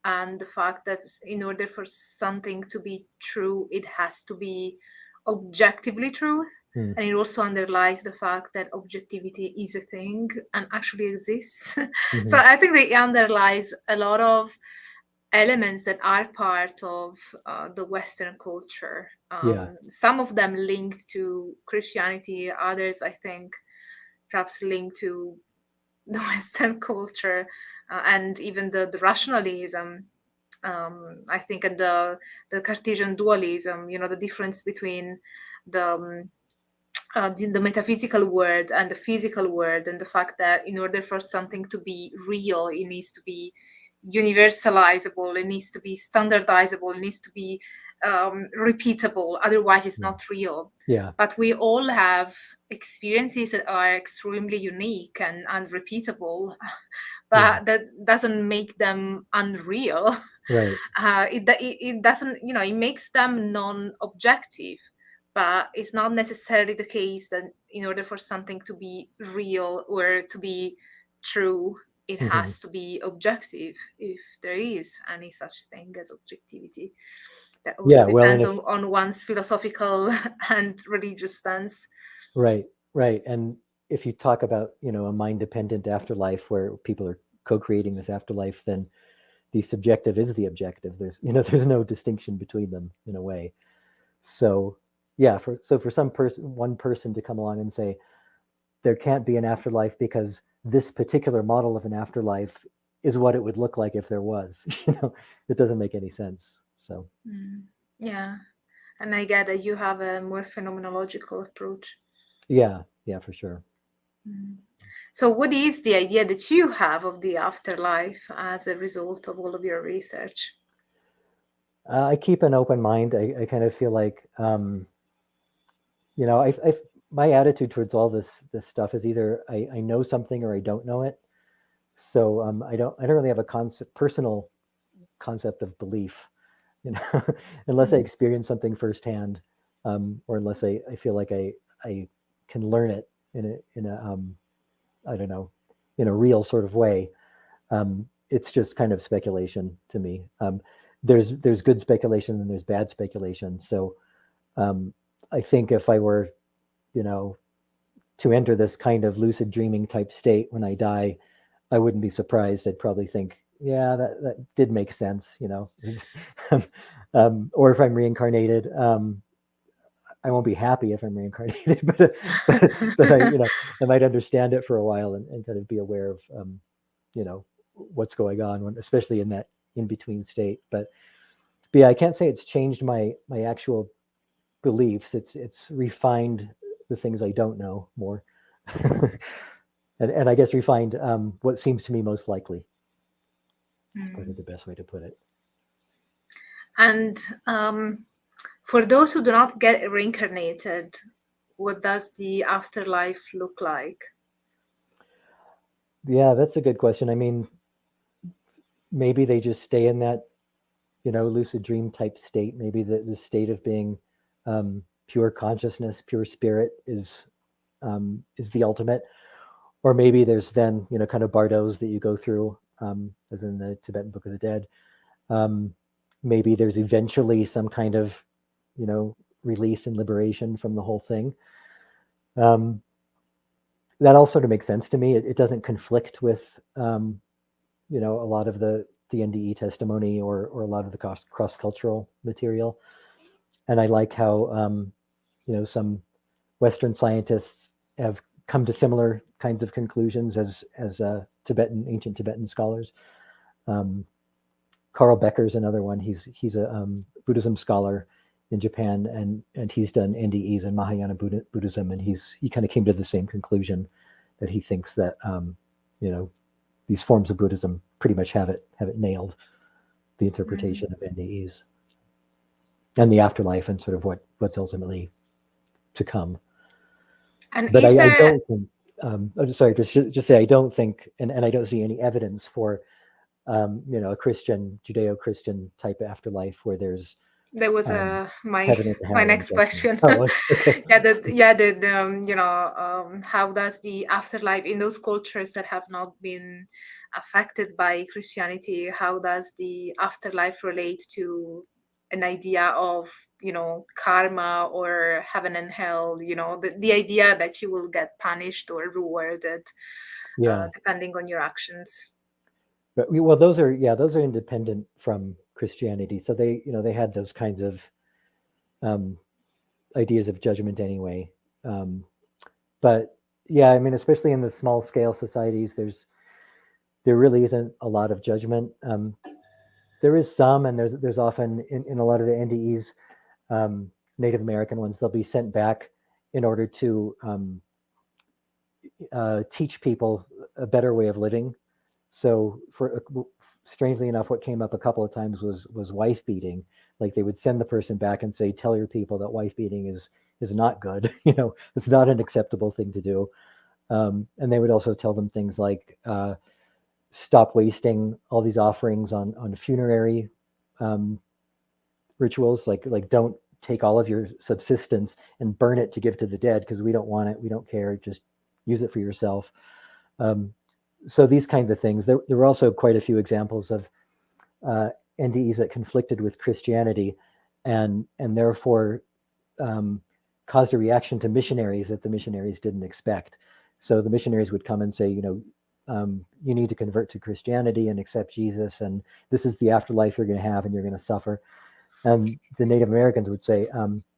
and the fact that in order for something to be true, it has to be objectively true. Mm, And it also underlies the fact that objectivity is a thing and actually exists. So hmm. I think that it underlies a lot of elements that are part of the Western culture. Yeah, Some of them linked to Christianity, others, I think, perhaps linked to the Western culture, and even the rationalism. I think, and the Cartesian dualism. The difference between the the metaphysical world and the physical world, and the fact that in order for something to be real, it needs to be universalizable, it needs to be standardizable, it needs to be repeatable, otherwise it's yeah, not real. yeah, But we all have experiences that are extremely unique and unrepeatable, yeah. but that doesn't make them unreal. Right. It doesn't, it makes them non-objective, but it's not necessarily the case that in order for something to be real or to be true, it Hmm. has to be objective, if there is any such thing as objectivity. That also Yeah. Well, and depends if on one's philosophical and religious stance. right, right, and if you talk about a mind-dependent afterlife where people are co-creating this afterlife, then the subjective is the objective. There's there's no distinction between them in a way. So yeah, for some person, one person to come along and say there can't be an afterlife because this particular model of an afterlife is what it would look like if there was. It doesn't make any sense. So Mm. Yeah, and I get that you have a more phenomenological approach. yeah, yeah, for sure. Mm. So, what is the idea that you have of the afterlife as a result of all of your research? I keep an open mind. I kind of feel like I my attitude towards all this stuff is either I know something or I don't know it. So I don't really have a personal concept of belief, you know, unless I Mm. experience something firsthand, or unless I feel like I can learn it in a I don't know, in a real sort of way. It's just kind of speculation to me. There's good speculation and there's bad speculation. So um, I think if I were, you know, to enter this kind of lucid dreaming type state when I die, I wouldn't be surprised. I'd probably think, yeah, that did make sense, or if I'm reincarnated, I won't be happy if I'm reincarnated, but I might understand it for a while and kind of be aware of, what's going on, especially in that in-between state. But yeah, I can't say it's changed my actual beliefs. It's refined the things I don't know more. And I guess refined what seems to me most likely. It's probably Mm. the best way to put it. And for those who do not get reincarnated, what does the afterlife look like? Yeah, that's a good question. I mean, maybe they just stay in that, lucid dream type state. Maybe the state of being pure consciousness, pure spirit is the ultimate. Or maybe there's then, kind of bardos that you go through, as in the Tibetan Book of the Dead. Um, Maybe there's eventually some kind of, release and liberation from the whole thing. Um, that all sort of makes sense to me. It doesn't conflict with, a lot of the NDE testimony or a lot of the cross cultural material. And I like how, some Western scientists have come to similar kinds of conclusions as ancient Tibetan scholars. Um, Carl Becker's another one. He's a Buddhism scholar in Japan, and he's done NDEs and Mahayana Buddhism, and he kind of came to the same conclusion, that he thinks that you know these forms of Buddhism pretty much have it nailed, the Mm. interpretation of NDEs and the afterlife and sort of what's ultimately to come. And But is I there don't think. I'm sorry, just say I don't think, and I don't see any evidence for a Christian, Judeo-Christian type afterlife where there's there was um, my heaven and my hell and next judgment. question. Oh, okay. Yeah, how does the afterlife in those cultures that have not been affected by Christianity, how does the afterlife relate to an idea of karma or heaven and hell, the idea that you will get punished or rewarded Yeah, depending on your actions. but well, those are independent from Christianity. So they had those kinds of um, ideas of judgment anyway. Um, but yeah, I mean, especially in the small scale societies, there really isn't a lot of judgment. There is some, and there's often in a lot of the NDEs, Native American ones, they'll be sent back in order to teach people a better way of living. So, strangely enough, what came up a couple of times was wife beating. Like they would send the person back and say, "Tell your people that wife beating is not good. It's not an acceptable thing to do." And they would also tell them things like, "Stop wasting all these offerings on funerary um, rituals. Like don't take all of your subsistence and burn it to give to the dead because we don't want it. We don't care. Just use it for yourself." Um, so these kinds of things. There were also quite a few examples of uh, NDEs that conflicted with Christianity, and therefore um, caused a reaction to missionaries that the missionaries didn't expect. So the missionaries would come and say, you need to convert to Christianity and accept Jesus, and this is the afterlife you're going to have, and you're going to suffer. And the Native Americans would say,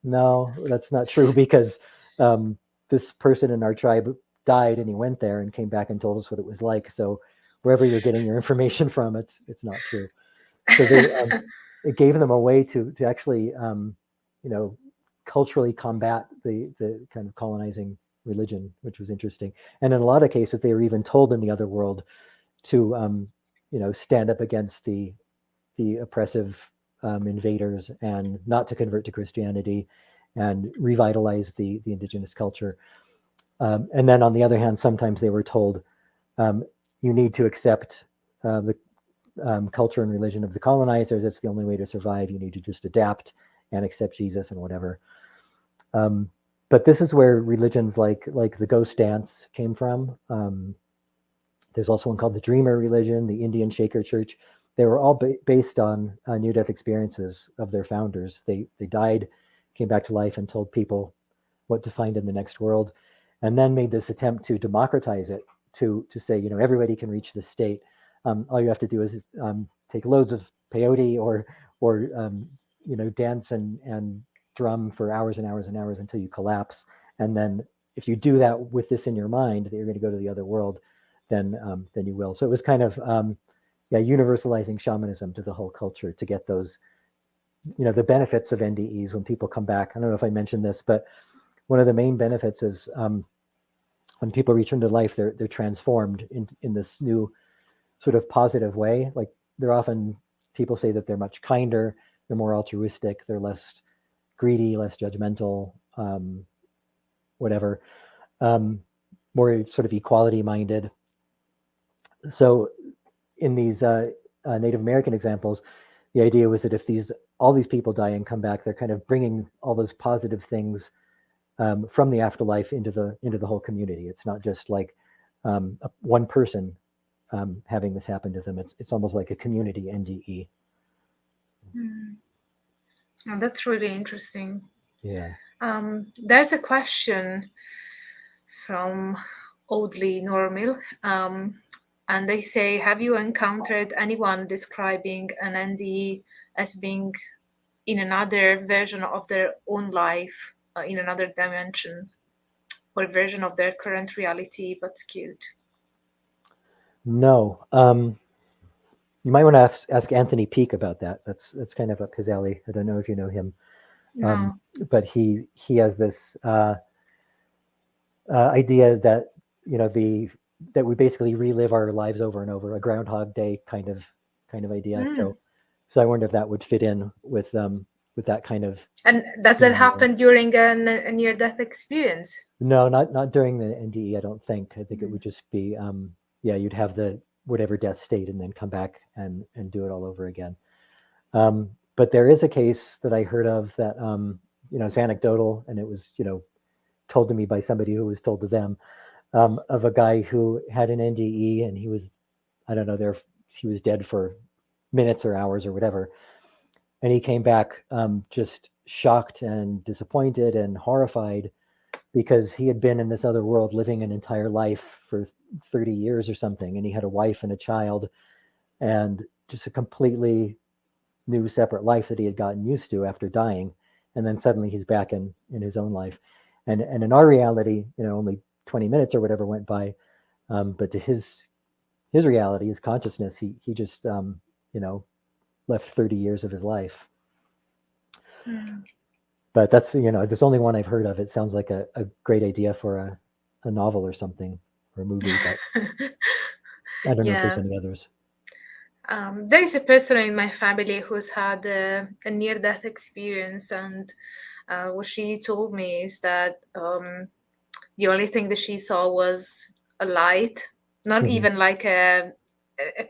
no, that's not true because um, this person in our tribe died and he went there and came back and told us what it was like. So wherever you're getting your information from, it's not true. So it gave them a way to actually you know culturally combat the kind of colonizing religion, which was interesting. And in a lot of cases, they were even told in the other world to stand up against the oppressive invaders and not to convert to Christianity and revitalize the indigenous culture. And then on the other hand, sometimes they were told um, you need to accept the culture and religion of the colonizers. It's the only way to survive. You need to just adapt and accept Jesus and whatever. Um, but this is where religions like the ghost dance came from. There's also one called the Dreamer religion, the Indian Shaker Church. They were all based on near-death experiences of their founders. They died, came back to life, and told people what to find in the next world, and then made this attempt to democratize it to say, everybody can reach this state. All you have to do is take loads of peyote or dance and drum for hours and hours and hours until you collapse, and then if you do that with this in your mind that you're going to go to the other world, then you will. So it was kind of universalizing shamanism to the whole culture to get those, the benefits of NDEs when people come back. I don't know if I mentioned this, but one of the main benefits is when people return to life, they're transformed in this new sort of positive way. Like they're often, people say that they're much kinder, they're more altruistic, they're less greedy, less judgmental, whatever, more sort of equality minded. So in these Native American examples, the idea was that if all these people die and come back, they're kind of bringing all those positive things from the afterlife into the whole community. It's not just like one person having this happen to them. It's almost like a community NDE. Oh, that's really interesting. Yeah. There's a question from Oddly Normal, and they say, have you encountered anyone describing an NDE as being in another version of their own life, in another dimension, or version of their current reality, but skewed? No. You might want to ask Anthony Peake about that. That's kind of up his alley. I don't know if you know him, No. but he has this idea that that we basically relive our lives over and over, a Groundhog Day kind of idea. So I wonder if that would fit in with that kind of. And does that happen during a near-death experience? No, not during the NDE. I don't think. I think it would just be you'd have the whatever death state and then come back and do it all over again. But there is a case that I heard of that it's anecdotal, and it was told to me by somebody who was told to them, of a guy who had an NDE, and he was, I don't know, he was dead for minutes or hours or whatever, and he came back just shocked and disappointed and horrified because he had been in this other world living an entire life for 30 years or something, and he had a wife and a child and just a completely new separate life that he had gotten used to after dying, and then suddenly he's back in his own life, and in our reality, only 20 minutes or whatever went by, but to his reality, his consciousness, he just left 30 years of his life. But that's there's only one I've heard of. It sounds like a great idea for a novel or something, or a movie, but I don't know if there's any others. There is a person in my family who's had a near-death experience, and what she told me is that the only thing that she saw was a light, not even like a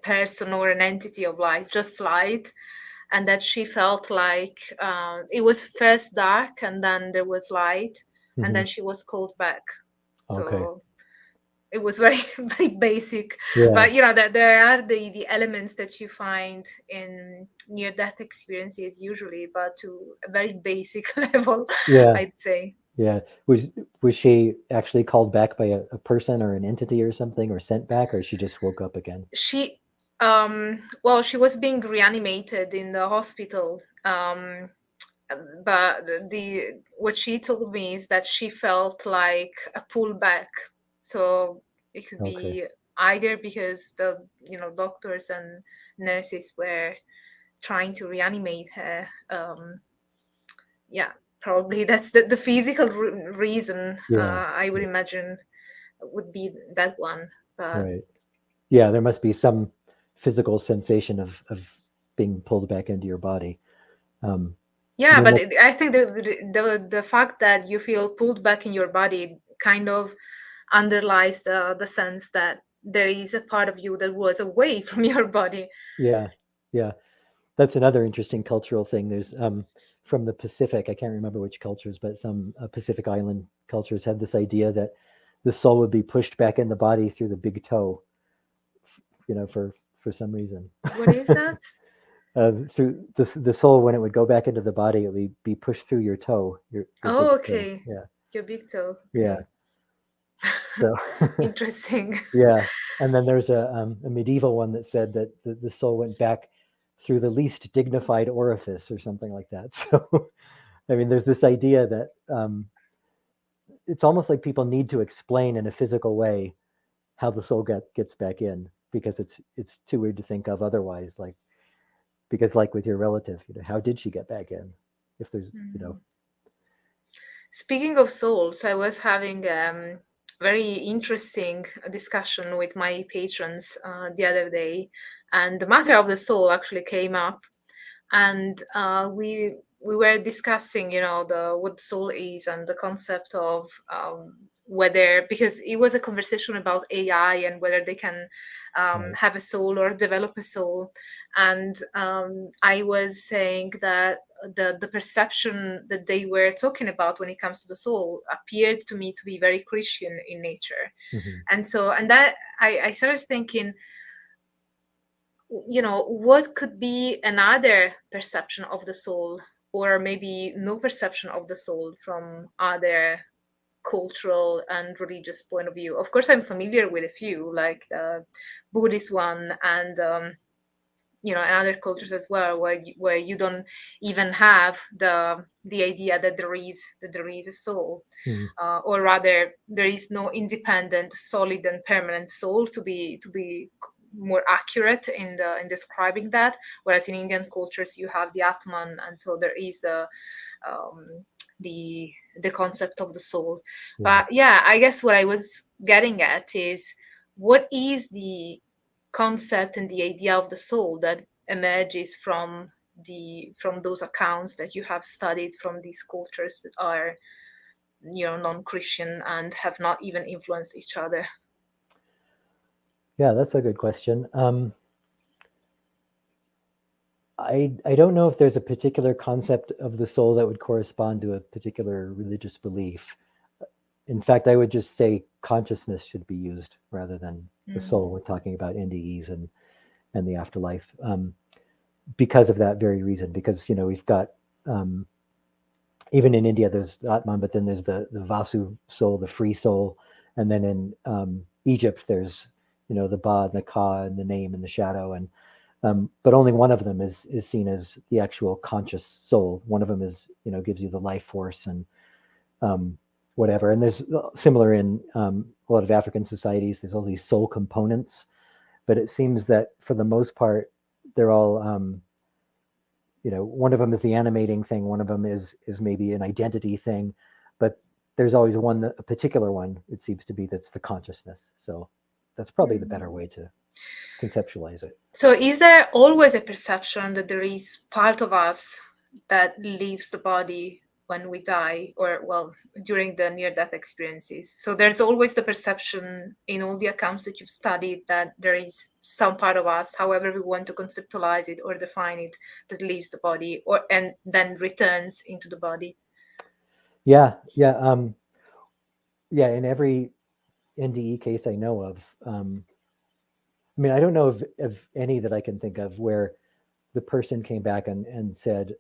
person or an entity of light, just light, and that she felt like it was first dark and then there was light, and then she was called back. So it was very very basic, but that there are the elements that you find in near-death experiences usually, but to a very basic level, I'd say. Was she actually called back by a person or an entity or something, or sent back, or she just woke up again? She she was being reanimated in the hospital, but what she told me is that she felt like a pullback. So it could be either because the doctors and nurses were trying to reanimate her. Probably that's the physical reason. I would imagine would be that one. But right. Yeah, there must be some physical sensation of being pulled back into your body. But I think the fact that you feel pulled back in your body kind of underlies the sense that there is a part of you that was away from your body. Yeah. That's another interesting cultural thing. There's from the Pacific, I can't remember which cultures, but some Pacific Island cultures have this idea that the soul would be pushed back in the body through the big toe, for some reason. What is that? Through the soul, when it would go back into the body, it would be pushed through your toe. Your okay. Toe. Yeah. Your big toe. Okay. Yeah. So interesting. Yeah, and then there's a medieval one that said that the soul went back through the least dignified orifice or something like that. So, I mean, there's this idea that it's almost like people need to explain in a physical way how the soul gets back in. because it's too weird to think of otherwise. Like, because like with your relative, how did she get back in? If there's, Speaking of souls, I was having very interesting discussion with my patrons the other day, and the matter of the soul actually came up, and we were discussing, the what soul is and the concept of whether, because it was a conversation about AI and whether they can right. have a soul or develop a soul, and I was saying that the perception that they were talking about when it comes to the soul appeared to me to be very Christian in nature. Hmm. And that I started thinking, what could be another perception of the soul, or maybe no perception of the soul from other cultural and religious point of view. Of course, I'm familiar with a few, like the Buddhist one, and in other cultures as well, where you don't even have the idea that there is a soul, Hmm. or rather, there is no independent, solid, and permanent soul, to be more accurate in describing that. Whereas in Indian cultures, you have the Atman, and so there is um, the the concept of the soul. Yeah. But yeah, I guess what I was getting at is, what is the concept and the idea of the soul that emerges from those accounts that you have studied from these cultures that are non-Christian and have not even influenced each other. Yeah, that's a good question. I don't know if there's a particular concept of the soul that would correspond to a particular religious belief. In fact, I would just say consciousness should be used rather than the soul. We're talking about NDEs and the afterlife, because of that very reason. Because we've got, um, even in India, there's the Atman, but then there's the Vasu soul, the free soul, and then in Egypt, there's the Ba and the Ka and the name and the shadow, and but only one of them is seen as the actual conscious soul. One of them is gives you the life force and um, whatever. And there's similar in a lot of African societies. There's all these soul components, but it seems that for the most part, they're all one of them is the animating thing, one of them is maybe an identity thing, but there's always a particular one, it seems to be, that's the consciousness. So that's probably the better way to conceptualize it. So is there always a perception that there is part of us that leaves the body when we die, or well, during the near death experiences? So there's always the perception in all the accounts that you've studied that there is some part of us, however we want to conceptualize it or define it, that leaves the body or and then returns into the body. Yeah, yeah, in every NDE case I know of, I mean, I don't know of any that I can think of where the person came back and said,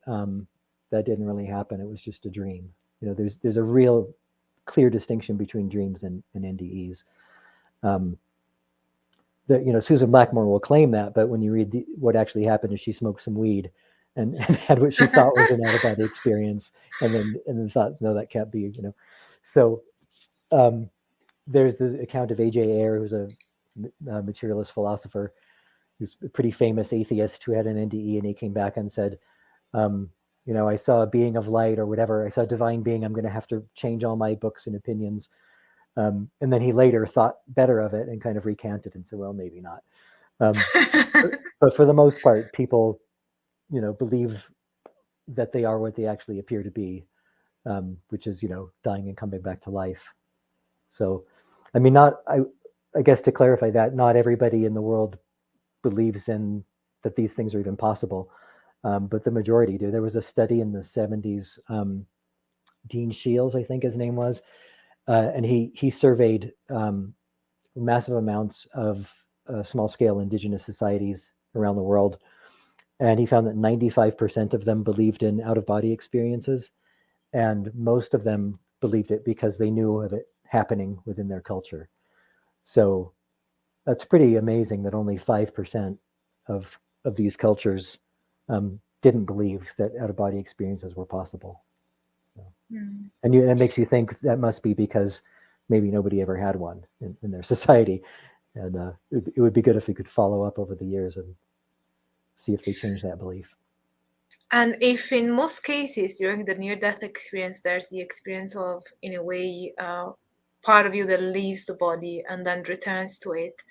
that didn't really happen, it was just a dream. There's a real clear distinction between dreams and NDEs. um, that Susan Blackmore will claim that, but when you read what actually happened is she smoked some weed and had what she thought was an out of body experience, and then thought, no, that can't be. So um, there's the account of A.J. Ayer, who's a materialist philosopher, who's a pretty famous atheist, who had an NDE, and he came back and said, I saw a being of light or whatever. I saw a divine being. I'm going to have to change all my books and opinions. And then he later thought better of it and kind of recanted and said, well, maybe not. Um, but for the most part, people, believe that they are what they actually appear to be, which is, dying and coming back to life. So, I mean, I guess to clarify that, not everybody in the world believes in that these things are even possible, but the majority do. There was a study in the 70s, Dean Shields, I think his name was, and he surveyed massive amounts of small scale indigenous societies around the world. And he found that 95% of them believed in out of body experiences. And most of them believed it because they knew of it happening within their culture. So that's pretty amazing that only 5% of these cultures didn't believe that out of body experiences were possible. So, and it makes you think that must be because maybe nobody ever had one in their society. And it would be good if we could follow up over the years and see if they change that belief. And if in most cases during the near death experience, there's the experience of, in a way, part of you that leaves the body and then returns to it,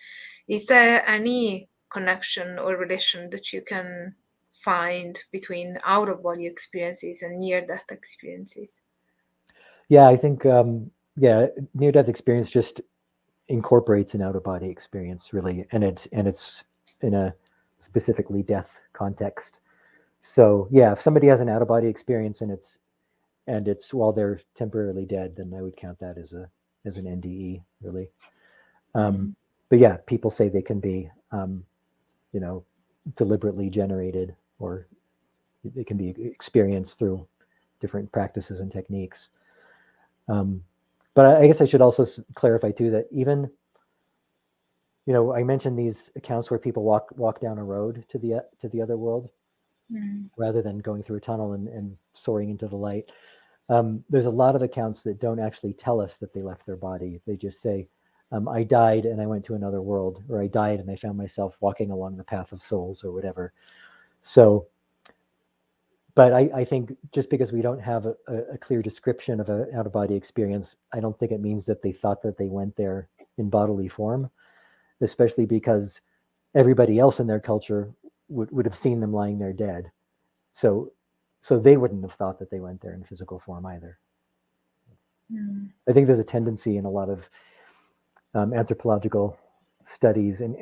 is there any connection or relation that you can find between out of body experiences and near death experiences? Yeah, I think yeah, near death experience just incorporates an out of body experience really, and it's in a specifically death context. So yeah, if somebody has an out of body experience and it's while they're temporarily dead, then I would count that as an NDE really. Um, Mm. but yeah, people say they can be you know deliberately generated, or they can be experienced through different practices and techniques. Um, but I guess I should also clarify too that even I mentioned these accounts where people walk down a road to the other world Mm. rather than going through a tunnel and soaring into the light. There's a lot of accounts that don't actually tell us that they left their body. They just say, I died and I went to another world, or I died and I found myself walking along the path of souls, or whatever. So, but I think just because we don't have a clear description of an out of body experience, I don't think it means that they thought that they went there in bodily form, especially because everybody else in their culture would have seen them lying there dead. So, so they wouldn't have thought that they went there in physical form either. Mm. I think there's a tendency in a lot of anthropological studies and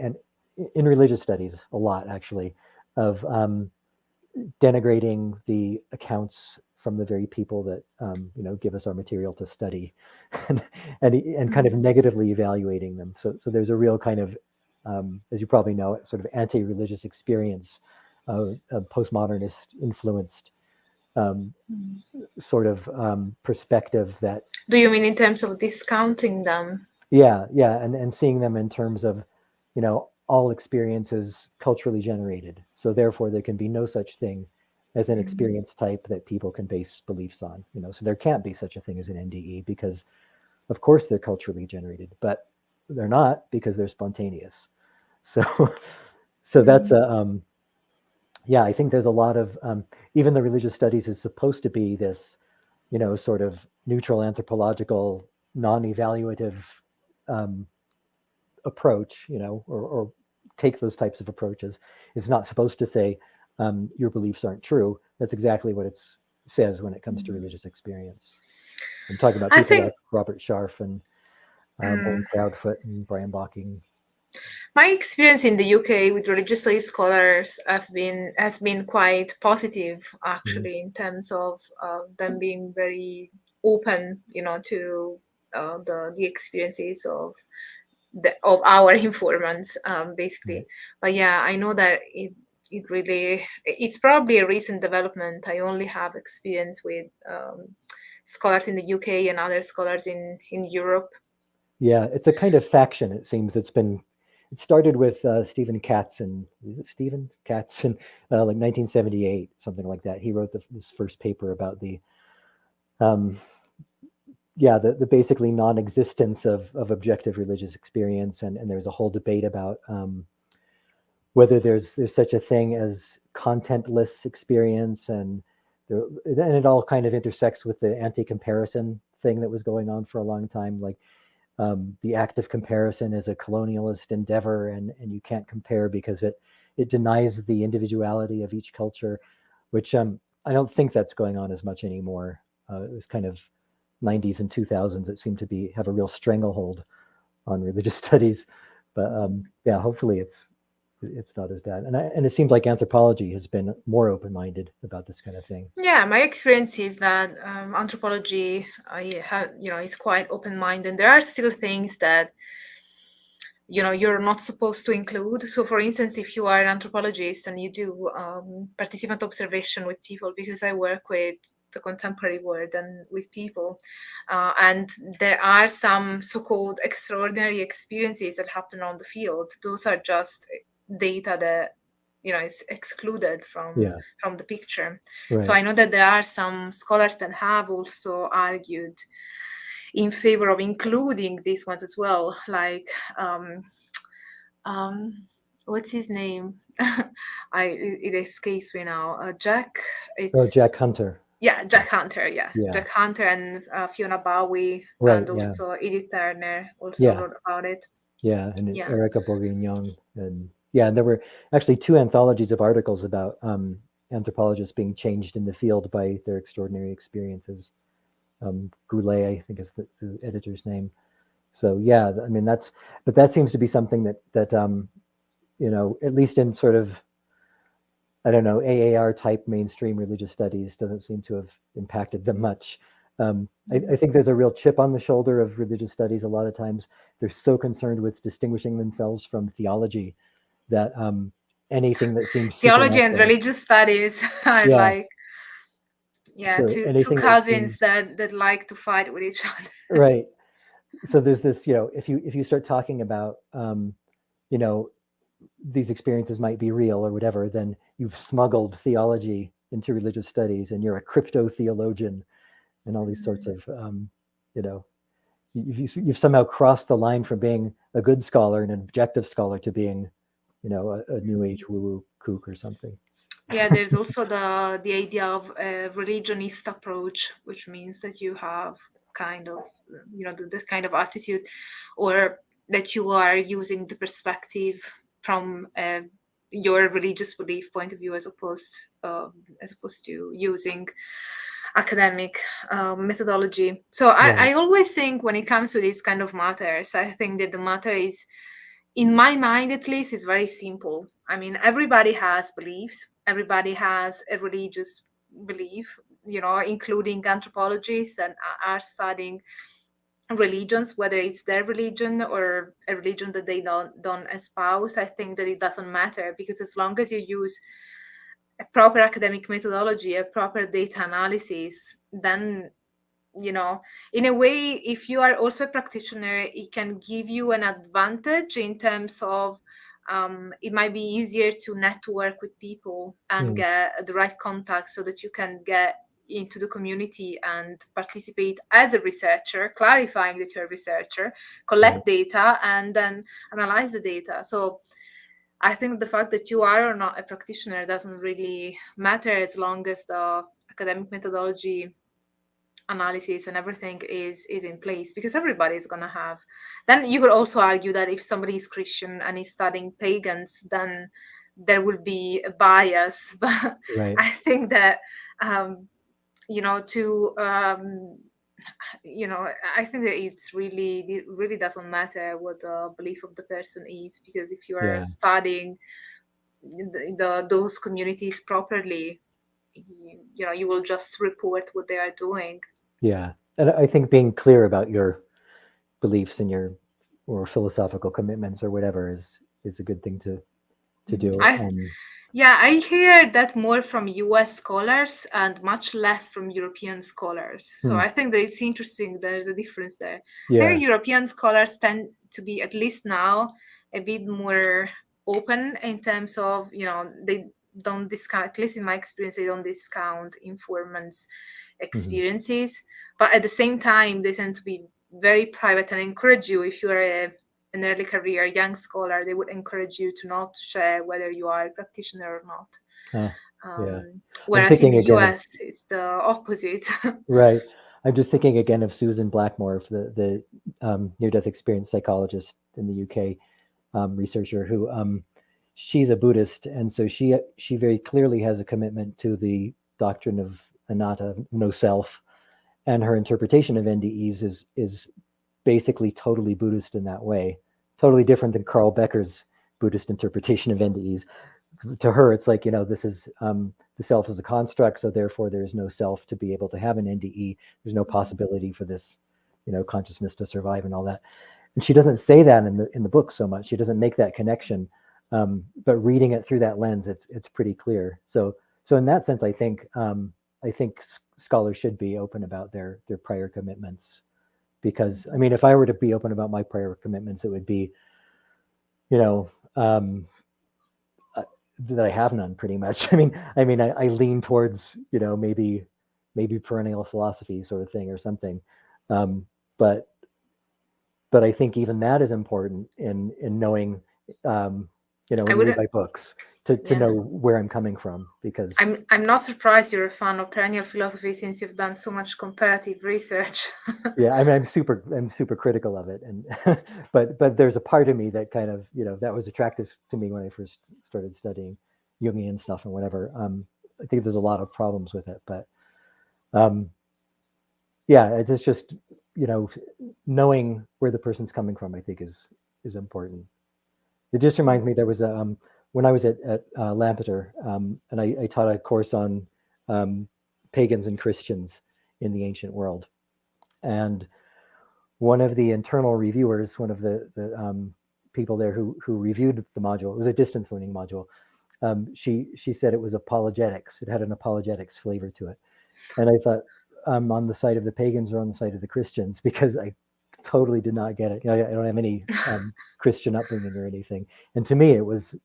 in religious studies, a lot actually, of denigrating the accounts from the very people that give us our material to study, and, and kind of Mm. negatively evaluating them. So there's a real kind of, as you probably know, sort of anti-religious experience, postmodernist influenced um, Mm. sort of perspective that Do you mean in terms of discounting them? yeah, and seeing them in terms of all experiences culturally generated, so therefore there can be no such thing as an Mm. experience type that people can base beliefs on, so there can't be such a thing as an NDE because of course they're culturally generated, but they're not because they're spontaneous. So so that's Mm. a yeah, I think there's a lot of even the religious studies is supposed to be this sort of neutral anthropological non-evaluative um, approach, or take those types of approaches. It's not supposed to say your beliefs aren't true. That's exactly what it says when it comes to Mm. religious experience. I'm talking about I people like think Robert Scharf and Wayne mm, Proudfoot and Brian Bocking. my experience in the UK with religious studies scholars has been quite positive, Mm-hmm. actually, in terms of them being very open, to the experiences of our informants, basically. Right. But yeah, I know that it's probably a recent development. I only have experience with scholars in the UK and other scholars in Europe. Yeah, it's a kind of faction. It seems it started with Stephen Katz, and is it Stephen Katz in like 1978, something like that. He wrote this first paper about um, the basically non-existence of objective religious experience, and there's a whole debate about whether there's such a thing as contentless experience, and it all kind of intersects with the anti-comparison thing that was going on for a long time, like the act of comparison is a colonialist endeavor, and you can't compare because it denies the individuality of each culture, which I don't think that's going on as much anymore. It was kind of 90s and 2000s that seemed to be have a real stranglehold on religious studies, but yeah, hopefully it's not as bad, and it seems like anthropology has been more open-minded about this kind of thing. Yeah, my experience is that anthropology, is quite open-minded. There are still things that you're not supposed to include. So for instance, if you are an anthropologist and you do participant observation with people, because I work with the contemporary world and with people, and there are some so-called extraordinary experiences that happen on the field. Those are just data that is excluded Yeah, from the picture. So right. I know that there are some scholars that have also argued in favor of including these ones as well, like um what's his name? It escapes me now. Jack. Oh, It's Jack Hunter. Yeah, Jack Hunter. Yeah, Yeah. Jack Hunter and Fiona Bowie, Right. and Yeah. also Edith Turner also Yeah. wrote about it. Yeah. And Yeah. Erica Bourguignon. And yeah, and there were actually two anthologies of articles about anthropologists being changed in the field by their extraordinary experiences. Goulet, I think, is the editor's name. So yeah, I mean but that seems to be something that at least in sort of, I don't know, AAR type mainstream religious studies doesn't seem to have impacted them much. I think there's a real chip on the shoulder of religious studies. A lot of times they're so concerned with distinguishing themselves from theology that anything that seems Theology and supernatural, religious studies are yeah. like, yeah, So two anything that cousins seems that like to fight with each other. right. So there's this, if you start talking about, you know, these experiences might be real or whatever, then you've smuggled theology into religious studies, and you're a crypto theologian, and all these sorts of, you know, you've somehow crossed the line from being a good scholar and an objective scholar to being, a new age woo woo kook or something. Yeah, there's also the idea of a religionist approach, which means that you have kind of, the kind of attitude, or that you are using the perspective from your religious belief point of view, as opposed to using academic methodology. So Right. I always think when it comes to these kind of matters, I think that the matter is, in my mind at least, is very simple. I mean, everybody has beliefs, everybody has a religious belief, including anthropologists and are studying religions, whether it's their religion or a religion that they don't espouse. I think that it doesn't matter, because as long as you use a proper academic methodology, a proper data analysis, then, in a way, if you are also a practitioner, it can give you an advantage in terms of, it might be easier to network with people and Mm, get the right contacts, so that you can get into the community and participate as a researcher, clarifying that you're a researcher, right. collect data, and then analyze the data. So I think the fact that you are or not a practitioner doesn't really matter, as long as the academic methodology, analysis, and everything is in place, because everybody is going to have. Then you could also argue that if somebody is Christian and is studying pagans, then there will be a bias. But Right. I think that, um, to I think that it really doesn't matter what the belief of the person is, because if you are Yeah. studying those communities properly, you will just report what they are doing. Yeah. And I think being clear about your beliefs and your or philosophical commitments or whatever is a good thing to do. I Yeah, I hear that more from US scholars and much less from European scholars. So Hmm, I think that it's interesting. There's a difference there. I think yeah. European scholars tend to be, at least now, a bit more open in terms of, they don't discount, at least in my experience, they don't discount informants' Hmm. experiences. But at the same time, they tend to be very private and encourage you, if you're an early career young scholar, they would encourage you to not share whether you are a practitioner or not. Uh, yeah. I'm Whereas in thinking the again of US, it's the opposite. right. I'm just thinking again of Susan Blackmore, the near-death experience psychologist in the UK, researcher who she's a Buddhist, and so she very clearly has a commitment to the doctrine of anatta, no self, and her interpretation of NDEs is basically totally Buddhist in that way, totally different than Carl Becker's Buddhist interpretation of NDEs. To her, it's like, this is the self is a construct, so therefore there is no self to be able to have an NDE. There's no possibility for this, consciousness to survive and all that. And she doesn't say that in the book so much. She doesn't make that connection. But reading it through that lens, it's pretty clear. So in that sense, I think scholars should be open about their prior commitments, because I mean, if I were to be open about my prior commitments, it would be, you know, that I have none pretty much. I lean towards, maybe perennial philosophy sort of thing or something. Um, but but I think even that is important in knowing I when you read would. my books, to Yeah. know where I'm coming from, because I'm not surprised you're a fan of perennial philosophy since you've done so much comparative research. yeah, I mean, I'm super critical of it, and but there's a part of me that kind of that was attractive to me when I first started studying Jungian stuff and whatever. I think there's a lot of problems with it, but um, yeah, it's just you know knowing where the person's coming from. I think is important. It just reminds me there was a when I was at Lampeter, and I taught a course on um, pagans and Christians in the ancient world, and one of the internal reviewers, one of the people there who reviewed the module, it was a distance learning module. She said it was apologetics. It had an apologetics flavor to it, and I thought I'm on the side of the pagans or on the side of the Christians because I totally did not get it. I don't have any Christian upbringing or anything, and to me it was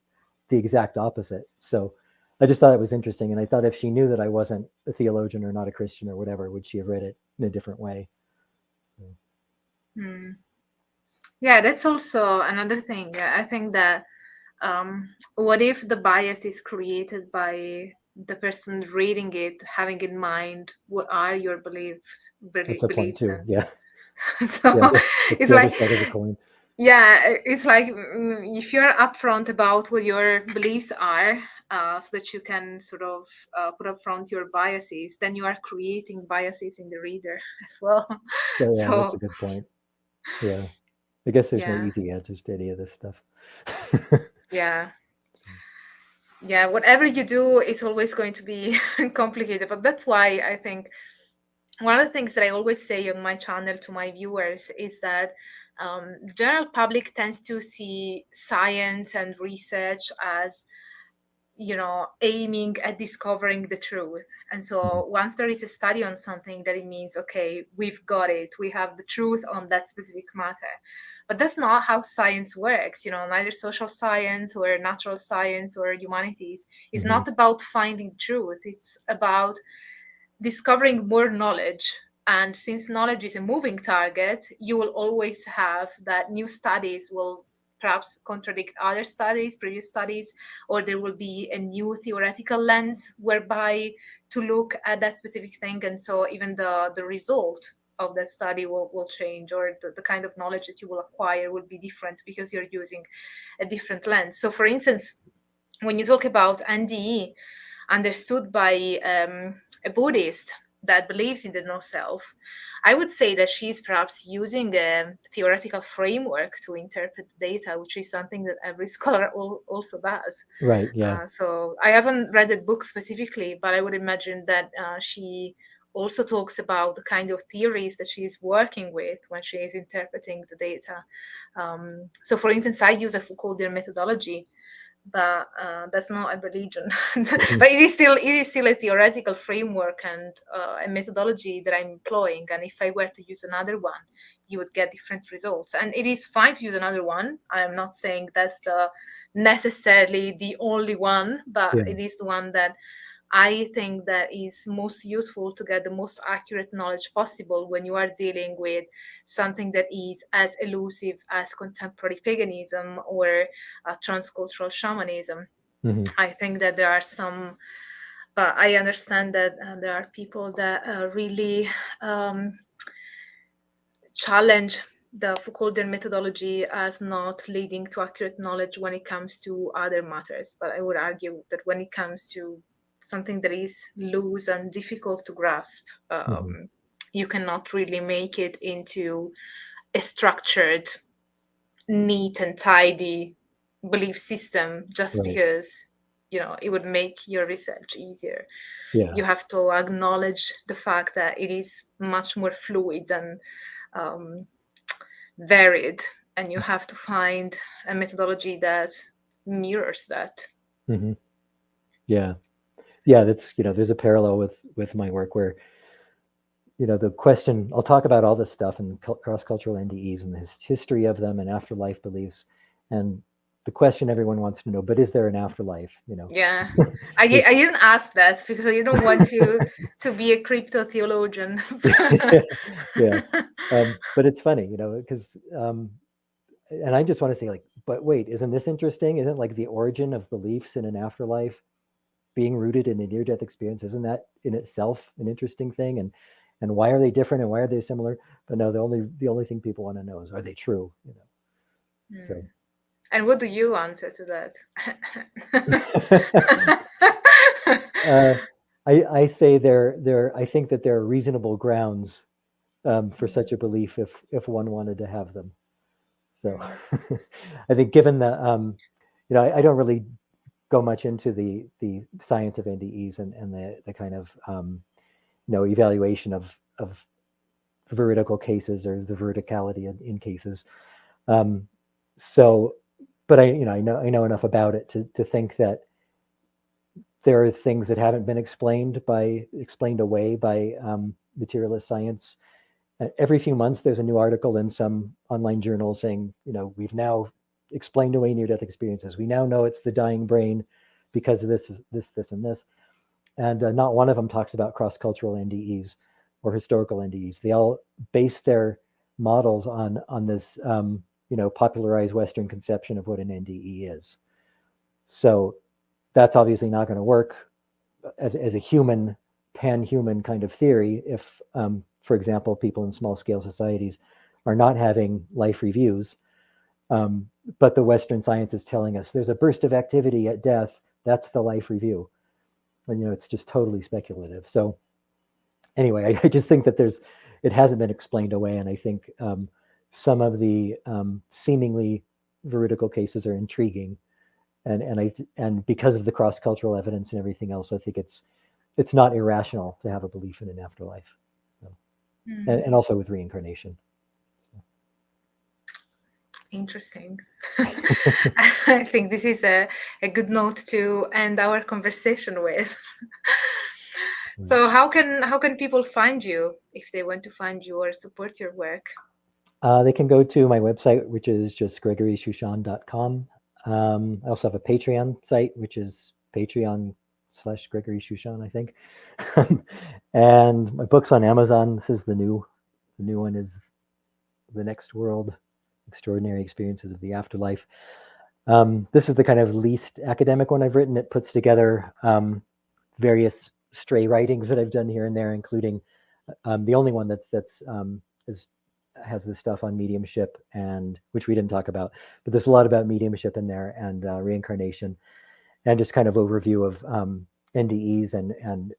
the exact opposite. So I just thought it was interesting, and I thought if she knew that I wasn't a theologian or not a Christian or whatever, would she have read it in a different way? Hmm. Yeah, that's also another thing. I think that what if the bias is created by the person reading it, having in mind what are your That's a point beliefs, too. and Yeah, yeah. so That's it's the other like, side of the coin. yeah, it's like if you're upfront about what your beliefs are, so that you can sort of put up front your biases, then you are creating biases in the reader as well. So yeah, that's a So good point. Yeah, I guess there's no yeah, easy answers to any of this stuff. yeah. Yeah, whatever you do, it's always going to be complicated. But that's why I think one of the things that I always say on my channel to my viewers is that the general public tends to see science and research as, aiming at discovering the truth. And Mhm. so once there is a study on something, that it means, okay, we've got it, we have the truth on that specific matter. But that's not how science works. Neither social science or natural science or humanities is Mhm. not about finding truth. It's about discovering more knowledge. And since knowledge is a moving target, you will always have that new studies will perhaps contradict other studies, previous studies, or there will be a new theoretical lens whereby to look at that specific thing. And so even the result of the study will change, or the kind of knowledge that you will acquire will be different because you're using a different lens. So for instance, when you talk about NDE, understood by a Buddhist that believes in the no self, I would say that she's perhaps using a theoretical framework to interpret data, which is something that every scholar also does. Right. Yeah. So I haven't read the book specifically, but I would imagine that she also talks about the kind of theories that she's working with when she is interpreting the data. So, for instance, I use a Foucauldian methodology, but that's not a religion. Mhm. But it is still a theoretical framework and a methodology that I'm employing. And if I were to use another one, you would get different results. And it is fine to use another one. I'm not saying that's the necessarily the only one, but Yeah. it is the one that I think that is most useful to get the most accurate knowledge possible when you are dealing with something that is as elusive as contemporary paganism or transcultural shamanism. Hmm. I think that there are some, but I understand that there are people that really um, challenge the Foucauldian methodology as not leading to accurate knowledge when it comes to other matters. But I would argue that when it comes to something that is loose and difficult to grasp, Hmm. you cannot really make it into a structured, neat, and tidy belief system just Right. because it would make your research easier. Yeah. You have to acknowledge the fact that it is much more fluid and um, varied, and you have to find a methodology that mirrors that. Hmm. Yeah. Yeah. That's there's a parallel with my work where the question. I'll talk about all this stuff and cross cultural NDEs and the history of them and afterlife beliefs, and the question everyone wants to know. But is there an afterlife? Yeah, I Which didn't ask that because I didn't want you to be a crypto theologian. yeah. But it's funny, because and I just want to say, like, but wait, isn't this interesting? Isn't like the origin of beliefs in an afterlife being rooted in a near-death experience? Isn't that in itself an interesting thing? And why are they different and why are they similar? But no, the only thing people want to know is, are they true? So. And what do you answer to that? uh, I say I think that there are reasonable grounds for such a belief if one wanted to have them. So I think given the I don't really go much into the science of NDEs and the kind of evaluation of veridical cases or the verticality in cases. Um, so, but I know enough about it to think that there are things that haven't been explained away by materialist science. Every few months, there's a new article in some online journal saying, we've now explained away near-death experiences. We now know it's the dying brain because of this, and this. And not one of them talks about cross-cultural NDEs or historical NDEs. They all base their models on this, popularized Western conception of what an NDE is. So that's obviously not going to work as a human, pan-human kind of theory if, for example, people in small-scale societies are not having life reviews. But the Western science is telling us there's a burst of activity at death. That's the life review. And, it's just totally speculative. So anyway, I just think that it hasn't been explained away. And I think some of the seemingly veridical cases are intriguing. And because of the cross-cultural evidence and everything else, I think it's not irrational to have a belief in an afterlife. So, and also with reincarnation. Interesting. I think this is a good note to end our conversation with. So how can people find you if they want to find you or support your work? They can go to my website, which is just gregoryshushan.com. I also have a Patreon site, which is Patreon/Gregory Shushan, I think. And my book's on Amazon. This is the new one is The Next World: Extraordinary Experiences of the Afterlife. This is the kind of least academic one I've written. It puts together various stray writings that I've done here and there, including the only one has this stuff on mediumship, and which we didn't talk about, but there's a lot about mediumship in there, and reincarnation, and just kind of overview of NDEs and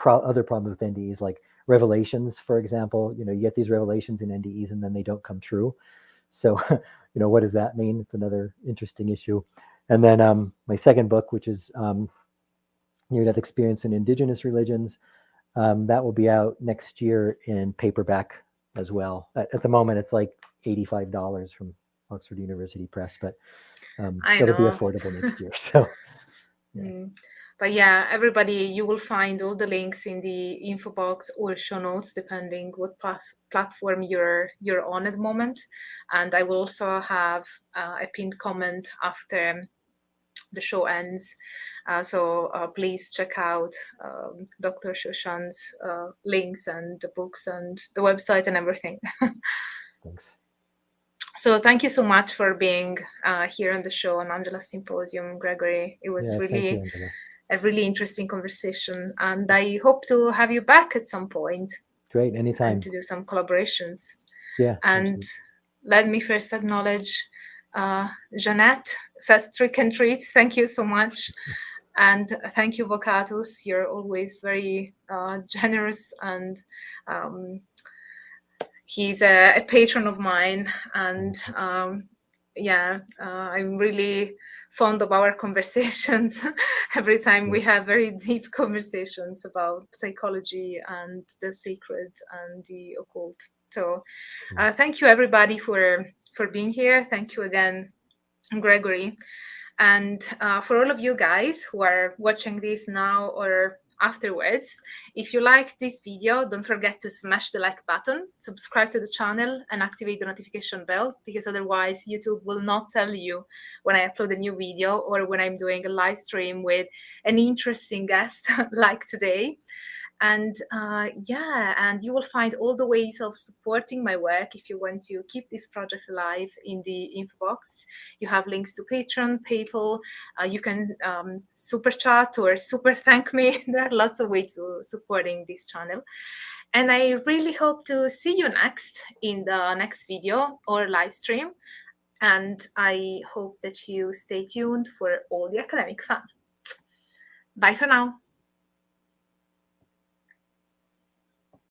other problems with NDEs, like revelations, for example. You get these revelations in NDEs and then they don't come true. So, what does that mean? It's another interesting issue. And then my second book, which is Near-Death Experience in Indigenous Religions, that will be out next year in paperback as well. At the moment, it's like $85 from Oxford University Press, but it'll be affordable next year. So, yeah. But yeah, everybody, you will find all the links in the info box or show notes, depending what platform you're on at the moment. And I will also have a pinned comment after the show ends. So please check out Dr. Shushan's links and the books and the website and everything. Thanks. So thank you so much for being here on the show on Angela's Symposium, Gregory. It was really a really interesting conversation, and I hope to have you back at some point. Great, anytime. And to do some collaborations. Yeah. And absolutely. Let me first acknowledge Jeanette says trick and treat. Thank you so much. And thank you, Vocatus. You're always very generous, and he's a patron of mine. And I'm really fond of our conversations. Every time we have very deep conversations about psychology and the sacred and the occult. So thank you, everybody, for being here. Thank you again, Gregory. And for all of you guys who are watching this now or afterwards, if you like this video, don't forget to smash the like button, subscribe to the channel, and activate the notification bell, because otherwise YouTube will not tell you when I upload a new video or when I'm doing a live stream with an interesting guest like today. And yeah, and you will find all the ways of supporting my work if you want to keep this project alive in the info box. You have links to Patreon, PayPal. You can super chat or super thank me. There are lots of ways to supporting this channel. And I really hope to see you next in the next video or live stream. And I hope that you stay tuned for all the academic fun. Bye for now.